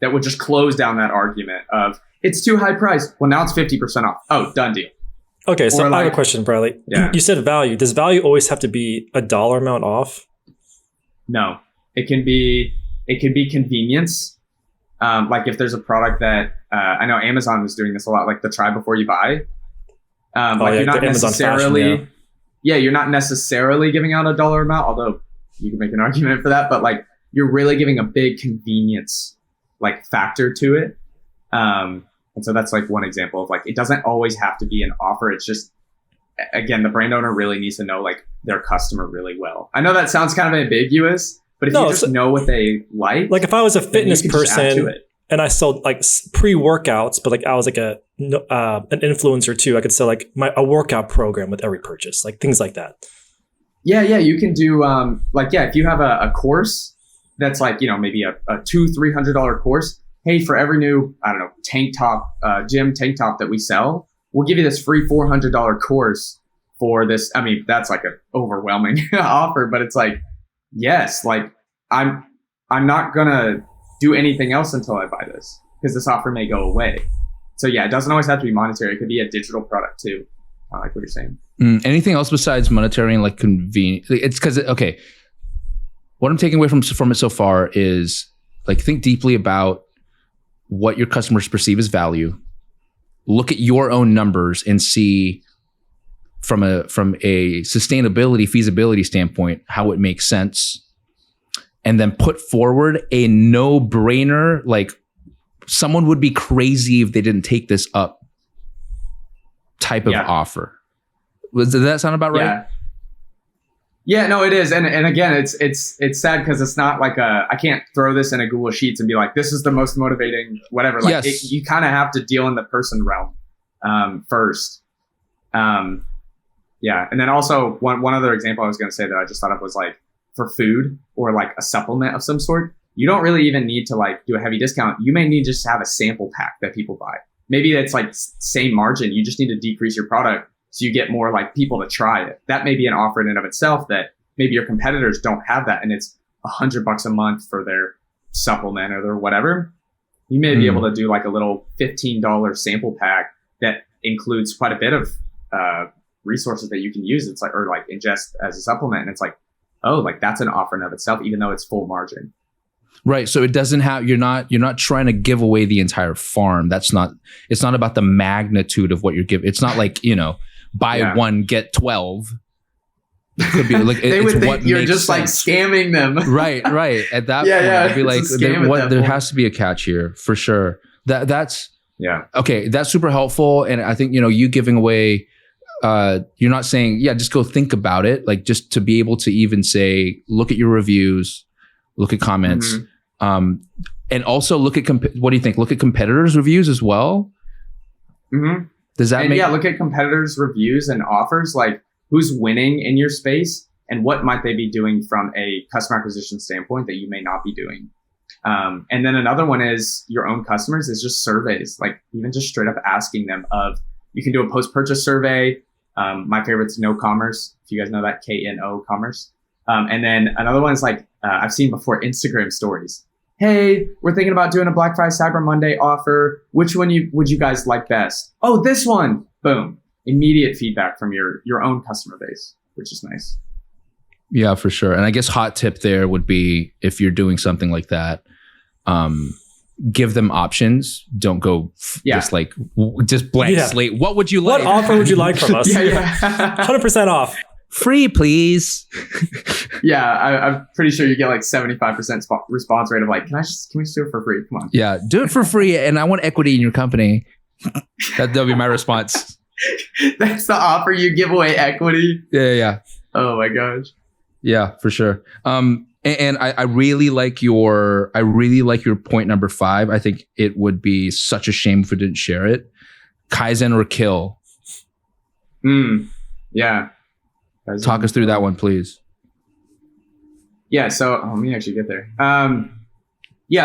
that would just close down that argument of it's too high priced. Well, now it's 50% off. Oh, done deal. Okay, so I have a question, Bradley. Yeah. You said value. Does value always have to be a dollar amount off? No. It can be convenience. Like if there's a product that I know Amazon was doing this a lot, like the try before you buy. You're not necessarily, you're not necessarily giving out a dollar amount, although you can make an argument for that, but like you're really giving a big convenience like factor to it. And so that's like one example of like, it doesn't always have to be an offer. It's just, again, the brand owner really needs to know like their customer really well. I know that sounds kind of ambiguous, but if you just know what they like if I was a fitness person and I sold like pre-workouts, but like I was like an influencer too, I could sell like a workout program with every purchase, like things like that. Yeah, you can do if you have a course that's like, maybe a $200-$300 course. Hey, for every new, tank top, gym tank top that we sell, we'll give you this free $400 course for this. I mean, that's like an overwhelming offer, but it's like, yes, like I'm not gonna do anything else until I buy this because this offer may go away. So yeah, it doesn't always have to be monetary. It could be a digital product too. I like what you're saying. Anything else besides monetary and like convenient? It's because, okay, what I'm taking away from it so far is like think deeply about what your customers perceive as value. Look at your own numbers and see from a sustainability, feasibility standpoint, how it makes sense. And then put forward a no-brainer, like someone would be crazy if they didn't take this up type of offer. Does that sound about right? Yeah, no, it is. And again, it's sad because it's not like I can't throw this in a Google Sheets and be like, this is the most motivating, whatever. Like you kind of have to deal in the person realm first. And then also one other example I was going to say that I just thought of was like for food or like a supplement of some sort. You don't really even need to like do a heavy discount. You may need just to have a sample pack that people buy. Maybe it's like same margin. You just need to decrease your product so you get more like people to try it. That may be an offer in and of itself that maybe your competitors don't have that. And it's $100 a month for their supplement or their whatever. You may be able to do like a little $15 sample pack that includes quite a bit of resources that you can use. It's like, or like ingest as a supplement. And it's like, oh, like that's an offer in of itself, even though it's full margin. Right. So it doesn't have, you're not trying to give away the entire farm. It's not about the magnitude of what you're giving. It's not like, buy one, get 12. It could be like, they would think you're just like scamming them. Right. At that point, I'd be like, there has to be a catch here for sure. That's okay. That's super helpful. And I think, you giving away, you're not saying, just go think about it. Like just to be able to even say, look at your reviews, look at comments, and also look at, what do you think? Look at competitors' reviews as well. Mm-hmm. Does that look at competitors' reviews and offers, like who's winning in your space and what might they be doing from a customer acquisition standpoint that you may not be doing. And then another one is your own customers is just surveys, like even just straight up asking them you can do a post-purchase survey. My favorite's No Commerce. If you guys know that, KNO Commerce. And then another one is like, I've seen before, Instagram stories. Hey, we're thinking about doing a Black Friday Cyber Monday offer. Which one would you guys like best? Oh, this one. Boom. Immediate feedback from your own customer base, which is nice. Yeah, for sure. And I guess hot tip there would be if you're doing something like that, give them options. Don't go just blank slate. What would you like? What offer would you like from us? 100% off. Free, please. I'm pretty sure you get like 75% response rate of like, can we just do it for free? Come on. Yeah, do it for free. And I want equity in your company. That'll be my response. That's the offer, you give away equity. Yeah. Oh my gosh. Yeah, for sure. And I really like your point number 5. I think it would be such a shame if we didn't share it. Kaizen or kill. Yeah. Talk us through that one, please. Yeah. So let me actually get there.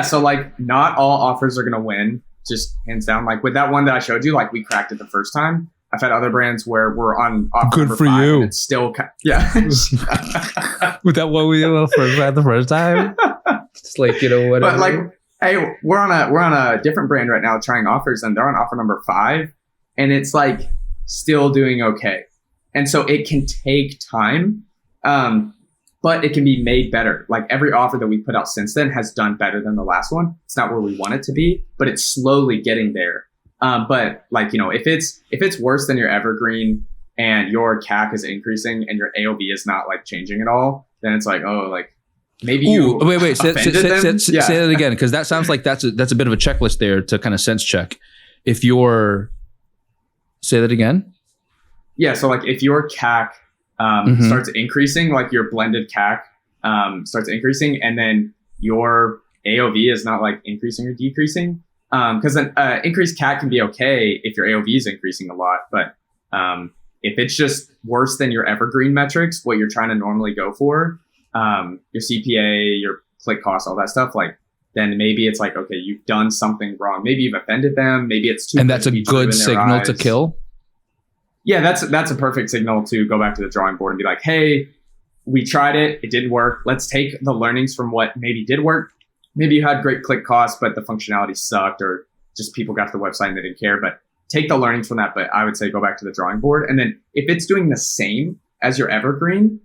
So like not all offers are going to win, just hands down. Like with that one that I showed you, like we cracked it the first time. I've had other brands where we're on offer good number for 5 you. and it's still With that one we had the first time. It's like, whatever. But like, hey, we're on a different brand right now trying offers, and they're on offer number 5, and it's like still doing okay. And so it can take time. but it can be made better. Like every offer that we put out since then has done better than the last one. It's not where we want it to be, but it's slowly getting there. But like, if it's worse than your evergreen and your CAC is increasing and your AOV is not like changing at all, then it's like, oh, like maybe you wait, say Yeah. that again, because that sounds like that's a bit of a checklist there to kind of sense check. If you're, say that again. Yeah, so like if your CAC starts increasing, like your blended CAC starts increasing, and then your AOV is not like increasing or decreasing, because an increased CAC can be okay if your AOV is increasing a lot, but if it's just worse than your evergreen metrics, what you're trying to normally go for, your CPA, your click cost, all that stuff, like then maybe it's like, okay, you've done something wrong. Maybe you've offended them. Maybe it's too. And that's a good signal to kill. Yeah, that's a perfect signal to go back to the drawing board and be like, hey, we tried it. It didn't work. Let's take the learnings from what maybe did work. Maybe you had great click costs, but the functionality sucked, or just people got to the website and they didn't care. But take the learnings from that. But I would say go back to the drawing board. And then if it's doing the same as your evergreen,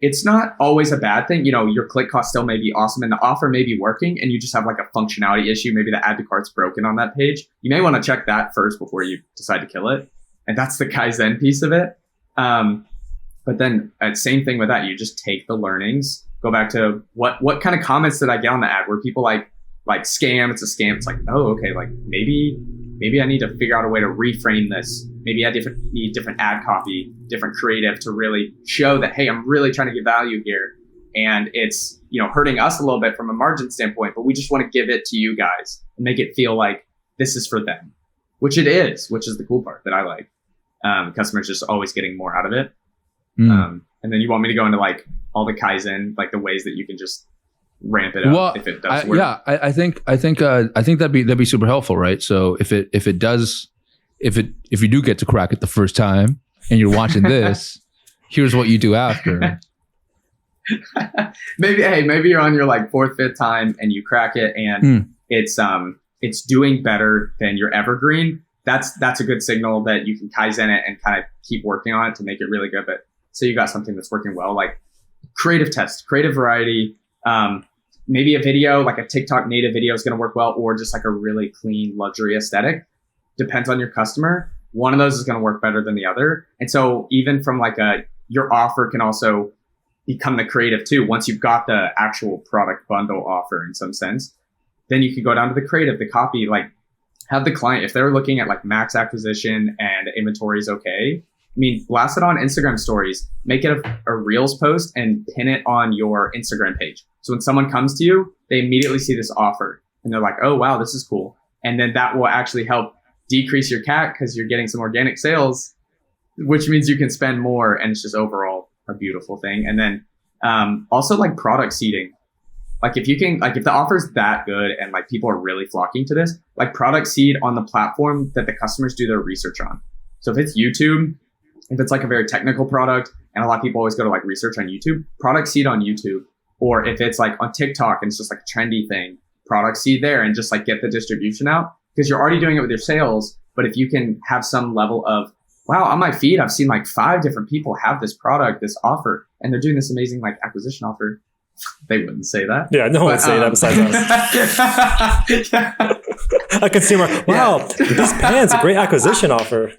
it's not always a bad thing. Your click cost still may be awesome and the offer may be working, and you just have like a functionality issue. Maybe the add to cart's broken on that page. You may want to check that first before you decide to kill it. And that's the Kaizen piece of it. But then same thing with that. You just take the learnings, go back to what kind of comments did I get on the ad? Where people like scam, it's a scam. It's like, oh, okay, like maybe I need to figure out a way to reframe this. Maybe I need different ad copy, different creative to really show that, hey, I'm really trying to give value here. And it's, hurting us a little bit from a margin standpoint, but we just want to give it to you guys and make it feel like this is for them, which it is, which is the cool part that I like. Customers just always getting more out of it. And then you want me to go into like all the Kaizen, like the ways that you can just ramp it up if it does work. Yeah, I think that'd be super helpful, right? So if you do get to crack it the first time and you're watching this, here's what you do after. maybe you're on your like 4th, 5th time and you crack it and it's doing better than your evergreen. That's a good signal that you can Kaizen it and kind of keep working on it to make it really good. But say you got something that's working well, like creative test, creative variety, maybe a video, like a TikTok native video is going to work well, or just like a really clean luxury aesthetic. Depends on your customer. One of those is going to work better than the other. And so even from like your offer can also become the creative too. Once you've got the actual product bundle offer in some sense, then you can go down to the creative, the copy, like have the client, if they're looking at like max acquisition and inventory is okay, blast it on Instagram stories, make it a Reels post and pin it on your Instagram page. So when someone comes to you, they immediately see this offer and they're like, oh, wow, this is cool. And then that will actually help decrease your CAC because you're getting some organic sales, which means you can spend more. And it's just overall a beautiful thing. And then also like product seeding. Like if you can, like if the offer's that good and like people are really flocking to this, like product seed on the platform that the customers do their research on. So if it's YouTube, if it's like a very technical product, and a lot of people always go to like research on YouTube, product seed on YouTube. Or if it's like on TikTok and it's just like a trendy thing, product seed there and just like get the distribution out, because you're already doing it with your sales. But if you can have some level of, wow, on my feed, I've seen like 5 different people have this product, this offer, and they're doing this amazing like acquisition offer. They wouldn't say that. Yeah, no one would say that besides us. A consumer, wow, these pants, a great acquisition offer.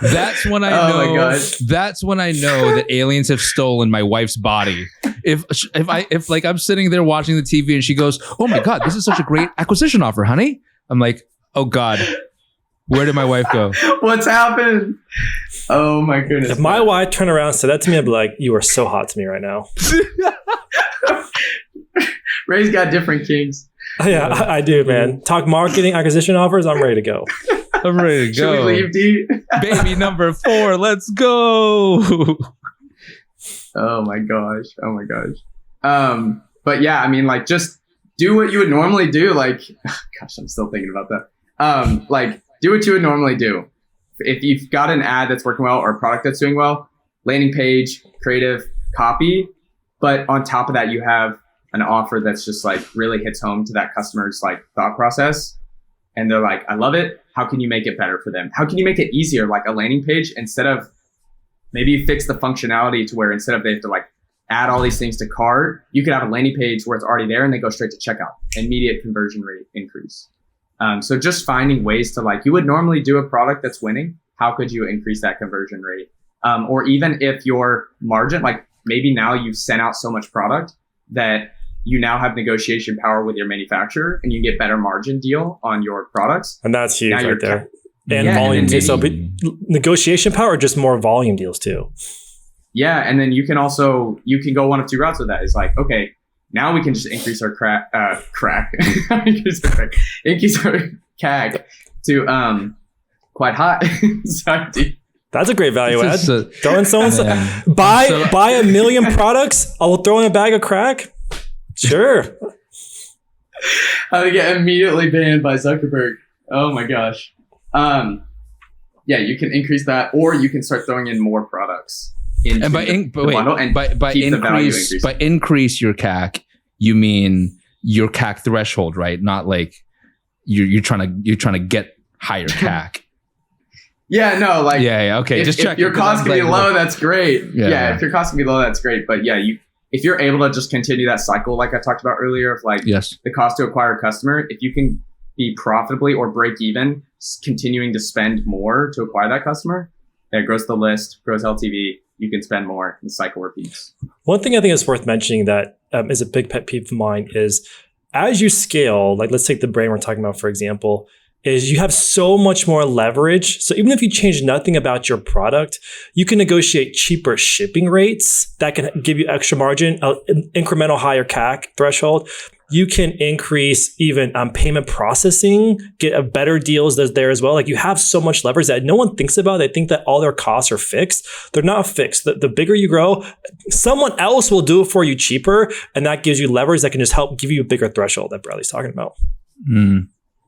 That's when I know. That's when I know that aliens have stolen my wife's body. If like I'm sitting there watching the TV and she goes, "Oh my God, this is such a great acquisition offer, honey," I'm like, "Oh God, where did my wife go? What's happened?" Oh my goodness! If my wife turned around and said that to me, I'd be like, "You are so hot to me right now." Ray's got different kinks. Yeah, I do, man. Talk marketing, acquisition offers. I'm ready to go. I'm ready to go. Should we leave, D? Baby number 4, let's go. Oh my gosh. But yeah, like just do what you would normally do. Like, gosh, I'm still thinking about that. Like do what you would normally do. If you've got an ad that's working well or a product that's doing well, landing page, creative, copy. But on top of that, you have an offer that's just like really hits home to that customer's like thought process. And they're like, I love it. How can you make it better for them? How can you make it easier? Like a landing page, instead of maybe you fix the functionality to where instead of they have to like add all these things to cart, you could have a landing page where it's already there and they go straight to checkout. Immediate conversion rate increase. So just finding ways to like, you would normally do a product that's winning. How could you increase that conversion rate? Or even if your margin, like maybe now you've sent out so much product that you now have negotiation power with your manufacturer and you get better margin deal on your products. And that's huge now right there. And yeah, volume and too. So negotiation power or just more volume deals too? Yeah. And then you can go one of two routes with that. It's like, okay, now we can just increase our increase our CAC to quite high. Sorry, that's a great value add. Throw in buy 1 million products. I will throw in a bag of crack. Sure. How to get immediately banned by Zuckerberg. Oh my gosh. Yeah, you can increase that, or you can start throwing in more products. And by increase your CAC, you mean your CAC threshold, right? Not like you're trying to get higher CAC. Yeah, no, like okay. Just check. If your cost can be low, that's great. Yeah, if your cost can be low, that's great. But yeah, if you're able to just continue that cycle, like I talked about earlier, of like the cost to acquire a customer, if you can be profitably or break even, continuing to spend more to acquire that customer, that grows the list, grows LTV. You can spend more, and the cycle repeats. One thing I think is worth mentioning that is a big pet peeve of mine is as you scale, like let's take the brand we're talking about, for example, is you have so much more leverage. So even if you change nothing about your product, you can negotiate cheaper shipping rates that can give you extra margin, incremental higher CAC threshold. You can increase even payment processing, get a better deals there as well. Like you have so much leverage that no one thinks about. They think that all their costs are fixed. They're not fixed. The bigger you grow, someone else will do it for you cheaper. And that gives you leverage that can just help give you a bigger threshold that Bradley's talking about.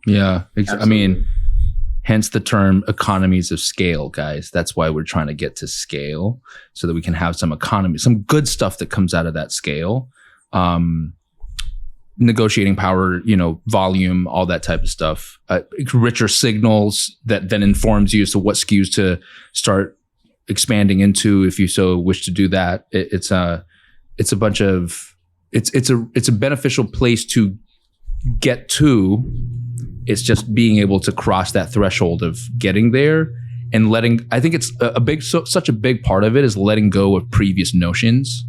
Yeah. I mean, hence the term economies of scale, guys. That's why we're trying to get to scale so that we can have some economy, some good stuff that comes out of that scale. Negotiating power, volume, all that type of stuff, richer signals that then informs you as to what SKUs to start expanding into if you so wish to do that. It's a beneficial place to get to. It's just being able to cross that threshold of getting there and I think it's such a big part of it is letting go of previous notions.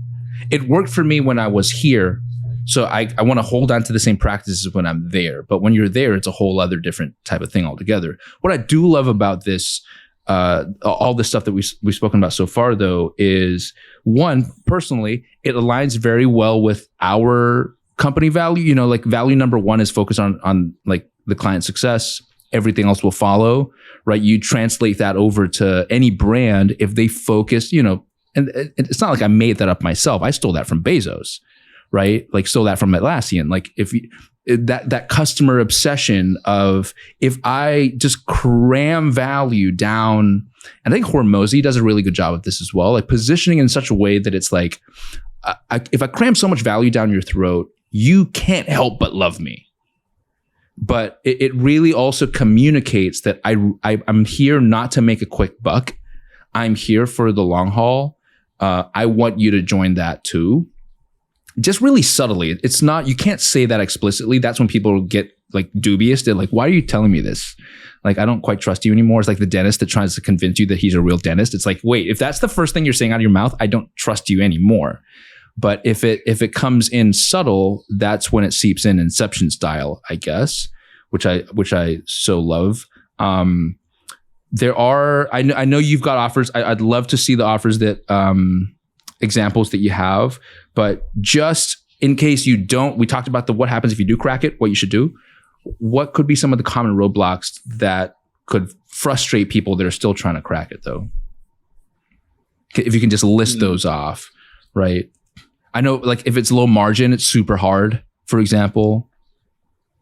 It worked for me when I was here. So I want to hold on to the same practices when I'm there. But when you're there, it's a whole other different type of thing altogether. What I do love about this, all the stuff that we've spoken about so far, though, is one, personally, it aligns very well with our company value. Like value number one is focused on like the client success. Everything else will follow, right? You translate that over to any brand if they focus, and it's not like I made that up myself. I stole that from Bezos. Right? Like stole that from Atlassian. Like that customer obsession of if I just cram value down, and I think Hormozy does a really good job of this as well, like positioning in such a way that it's like, if I cram so much value down your throat, you can't help but love me. But it really also communicates that I'm here not to make a quick buck. I'm here for the long haul. I want you to join that too. Just really subtly. It's not, you can't say that explicitly. That's when people get like dubious. They're like, why are you telling me this? Like, I don't quite trust you anymore. It's like the dentist that tries to convince you that he's a real dentist. It's like, wait, if that's the first thing you're saying out of your mouth, I don't trust you anymore. But if it comes in subtle, that's when it seeps in Inception style, I guess, which I so love. There are, I know you've got offers. I'd love to see the offers that, examples that you have, but just in case you don't, we talked about what happens if you do crack it, what you should do. What could be some of the common roadblocks that could frustrate people that are still trying to crack it though? If you can just list those off, right? I know like if it's low margin, it's super hard, for example.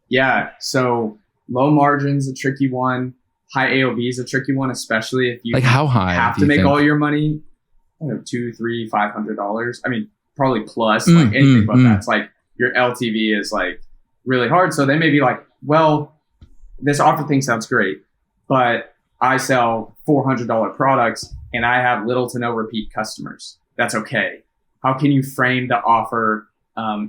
Yeah. So low margin's a tricky one. High AOV is a tricky one, especially if you like how high have to make all your money. $200, $300, $500. I mean, probably plus like anything but that. It's like your LTV is like really hard. So they may be like, well, this offer thing sounds great, but I sell $400 products and I have little to no repeat customers. That's okay. How can you frame the offer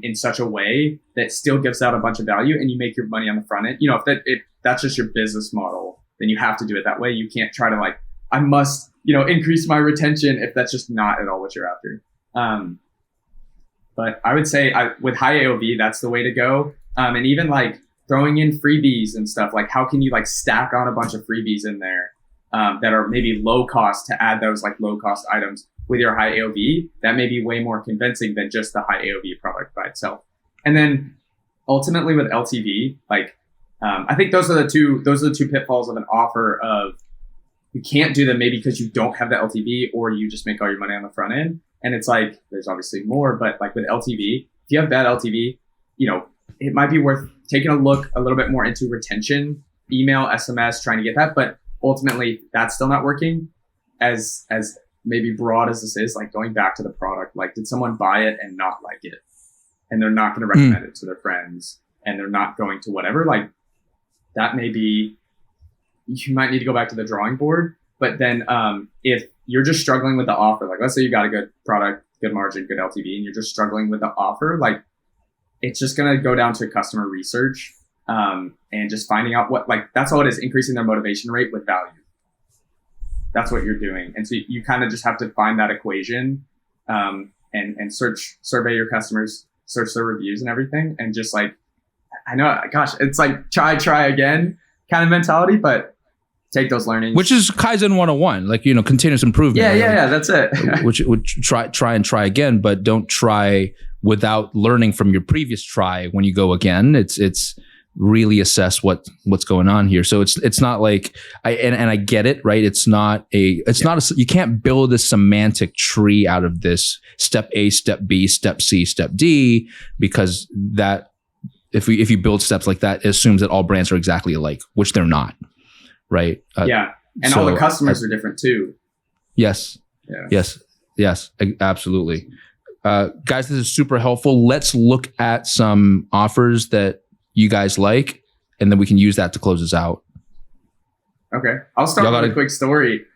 in such a way that still gives out a bunch of value and you make your money on the front end? You know, if that's just your business model, then you have to do it that way. You can't try to like, I must, you know, increase my retention if that's just not at all what you're after. But I would say with high AOV, that's the way to go. And even like throwing in freebies and stuff, like how can you like stack on a bunch of freebies in there that are maybe low cost to add those like low cost items with your high AOV? That may be way more convincing than just the high AOV product by itself. And then ultimately with LTV, like I think those are the two pitfalls of an offer. Of you can't do them maybe because you don't have the LTV or you just make all your money on the front end. And it's like, there's obviously more, but like with LTV, if you have bad LTV, you know, it might be worth taking a look a little bit more into retention, email, SMS, trying to get that. But ultimately that's still not working as maybe broad as this is, like going back to the product. Like, did someone buy it and not like it? And they're not going to recommend it to their friends and they're not going to whatever. Like that may be, you might need to go back to the drawing board. But then if you're just struggling with the offer, like let's say you got a good product, good margin, good LTV, and you're just struggling with the offer, like it's just going to go down to customer research and just finding out what, like, that's all it is, increasing their motivation rate with value. That's what you're doing. And so you kind of just have to find that equation and survey your customers, search their reviews and everything. And just like, I know, gosh, it's like try again kind of mentality, but take those learnings. Which is Kaizen 101, like, you know, continuous improvement. Yeah, that's it. which try and try again, but don't try without learning from your previous try when you go again. It's really assess what's going on here. So it's not like I get it, right? It's not you can't build a semantic tree out of this step A, step B, step C, step D, because that if you build steps like that, it assumes that all brands are exactly alike, which they're not. Right. And so, all the customers are different too. Yes. Yeah. Yes. Absolutely. Guys, this is super helpful. Let's look at some offers that you guys like, and then we can use that to close this out. Okay. I'll start with a quick story.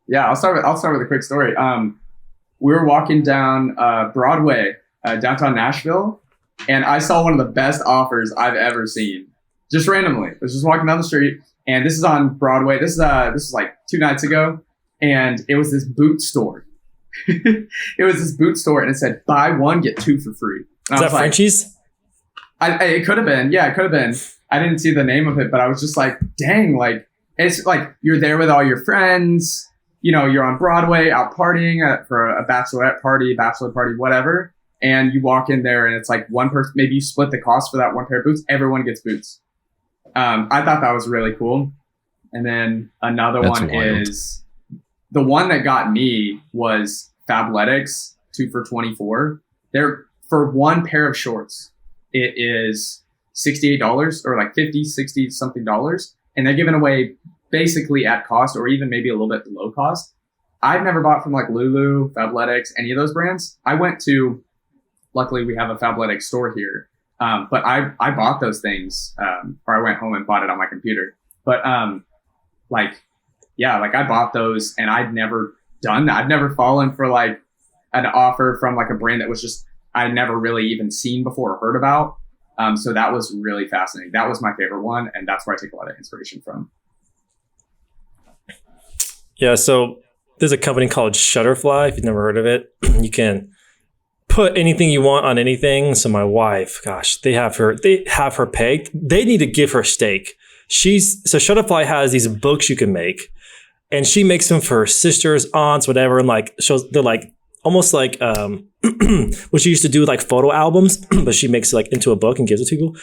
Yeah, I'll start with a quick story. We were walking down Broadway, downtown Nashville, and I saw one of the best offers I've ever seen. Just randomly. I was just walking down the street. And this is on Broadway. This is like 2 nights ago. And it was this boot store. It was this boot store and it said, buy one, get 2 for free. And is that Frenchie's? It could have been. Yeah, it could have been. I didn't see the name of it, but I was just like, dang, like, it's like you're there with all your friends. You know, you're on Broadway out partying for a bachelor party, whatever. And you walk in there and it's like one person, maybe you split the cost for that one pair of boots. Everyone gets boots. I thought that was really cool. And then another one is the one that got me was Fabletics 2 for $24. They're for one pair of shorts. It is $68 or like 50, 60 something dollars. And they're giving away basically at cost or even maybe a little bit below cost. I've never bought from like Lulu, Fabletics, any of those brands. I went to, luckily we have a Fabletics store here. But I bought those things, or I went home and bought it on my computer. But, I bought those and I'd never done that. I've never fallen for like an offer from like a brand that was just, I'd never really even seen before or heard about. So that was really fascinating. That was my favorite one. And that's where I take a lot of inspiration from. Yeah. So there's a company called Shutterfly. If you've never heard of it, you can put anything you want on anything. So my wife, gosh, they have her pegged. They need to give her steak. So Shutterfly has these books you can make, and she makes them for her sisters, aunts, whatever. And like they're like almost like what she used to do with like photo albums, but she makes it like into a book and gives it to people.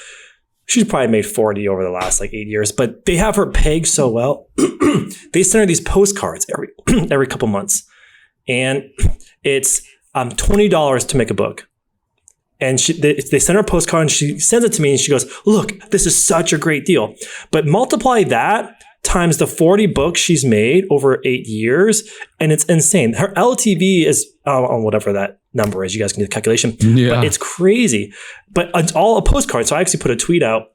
She's probably made 40 over the last like 8 years, but they have her pegged so well. They send her these postcards every couple months, and it's $20 to make a book. And they send her a postcard and she sends it to me and she goes, look, this is such a great deal. But multiply that times the 40 books she's made over 8 years. And it's insane. Her LTV is on whatever that number is. You guys can do the calculation. Yeah. But it's crazy. But it's all a postcard. So I actually put a tweet out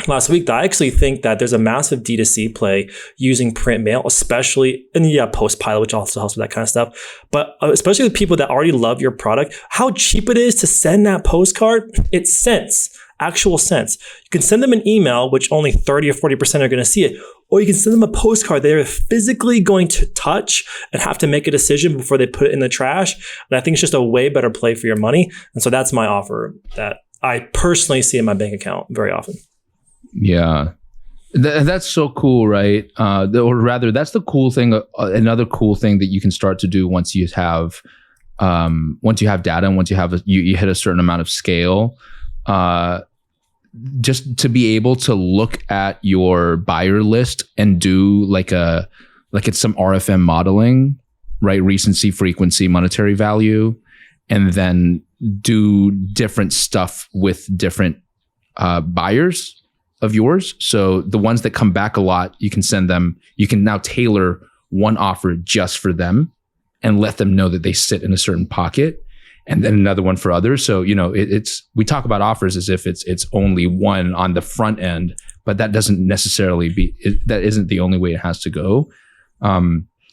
last week that I actually think that there's a massive D2C play using print mail, especially in the post-pilot, which also helps with that kind of stuff. But especially with people that already love your product, how cheap it is to send that postcard, it's cents, actual cents. You can send them an email, which only 30 or 40% are going to see it, or you can send them a postcard they're physically going to touch and have to make a decision before they put it in the trash. And I think it's just a way better play for your money. And so that's my offer that I personally see in my bank account very often. Yeah. That's so cool, right? Or rather, that's the cool thing. Another cool thing that you can start to do once you have data and once you have you hit a certain amount of scale, just to be able to look at your buyer list and do like it's some RFM modeling, right? Recency, frequency, monetary value, and then do different stuff with different buyers of yours. So the ones that come back a lot, you can send them, you can now tailor one offer just for them and let them know that they sit in a certain pocket, and then another one for others. So, we talk about offers as if it's only one on the front end, but that doesn't necessarily that isn't the only way it has to go.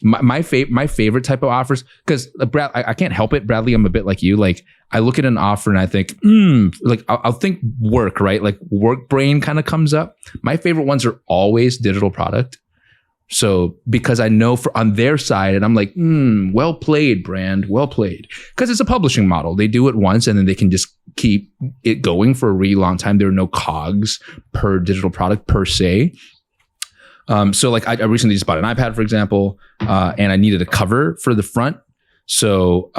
My favorite type of offers, because Brad, I can't help it, Bradley, I'm a bit like you. Like, I look at an offer and I think, like I'll think work, right? Like work brain kind of comes up. My favorite ones are always digital product. So because I know on their side, and I'm like, well played, brand, well played. Because it's a publishing model. They do it once and then they can just keep it going for a really long time. There are no cogs per digital product per se. So like I recently just bought an iPad, for example, and I needed a cover for the front. So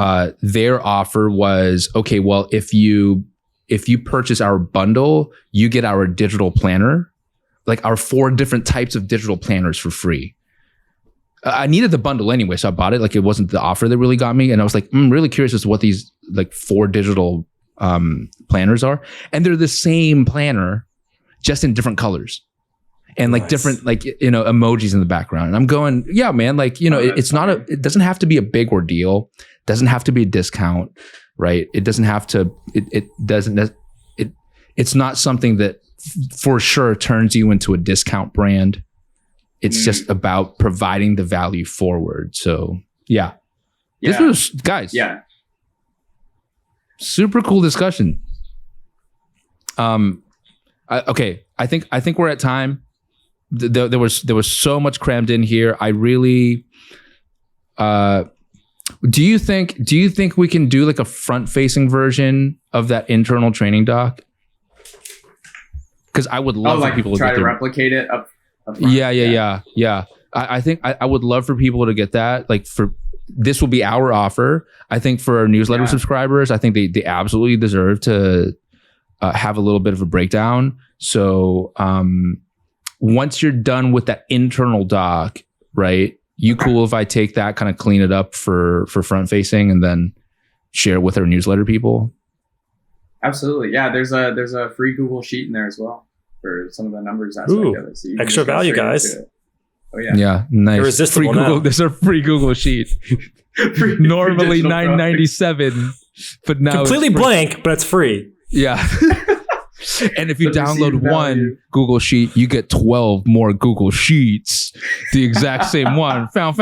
their offer was, okay, well, if you purchase our bundle, you get our digital planner, like our 4 different types of digital planners for free. I needed the bundle anyway, so I bought it. Like, it wasn't the offer that really got me. And I was like, I'm really curious as to what these like 4 digital planners are. And they're the same planner, just in different colors. And like different, like, emojis in the background. And I'm going, yeah, man, like, it's not it doesn't have to be a big ordeal. It doesn't have to be a discount, right? It doesn't have to, it's not something that for sure turns you into a discount brand. It's just about providing the value forward. So yeah. This was, guys. Yeah. Super cool discussion. Okay. I think we're at time. There was so much crammed in here. I really, do you think we can do like a front facing version of that internal training doc? Because I would love for people to try to replicate it up front. Yeah. I think I would love for people to get that. Like, this will be our offer. I think for our newsletter subscribers, I think they absolutely deserve to have a little bit of a breakdown. So, once you're done with that internal doc, right? You cool if I take that, kind of clean it up for front facing, and then share it with our newsletter people? Absolutely. Yeah, there's a free Google sheet in there as well for some of the numbers aspect of it. So extra value, guys. Oh yeah. Yeah, nice. Irresistible free Google. now. There's a free Google sheet. Normally $9.97, but now completely blank, but it's free. Yeah. And if you download one Google Sheet, you get 12 more Google Sheets. The exact same one. Found.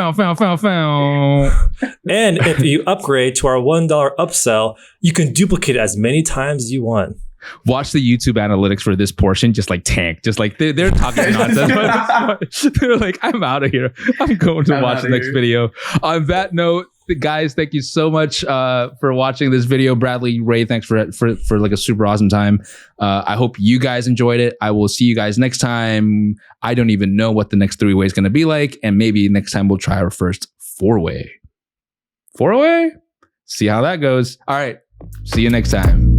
And if you upgrade to our $1 upsell, you can duplicate it as many times as you want. Watch the YouTube analytics for this portion, just like tank. Just like they're talking nonsense. They're like, I'm out of here. I'm going to watch the next video. On that note, guys, thank you so much for watching this video. Bradley, Ray, thanks for like a super awesome time. I hope you guys enjoyed it. I will see you guys next time. I don't even know what the next 3-way is going to be like, and maybe next time we'll try our first 4-way. 4-way? See how that goes. All right. See you next time.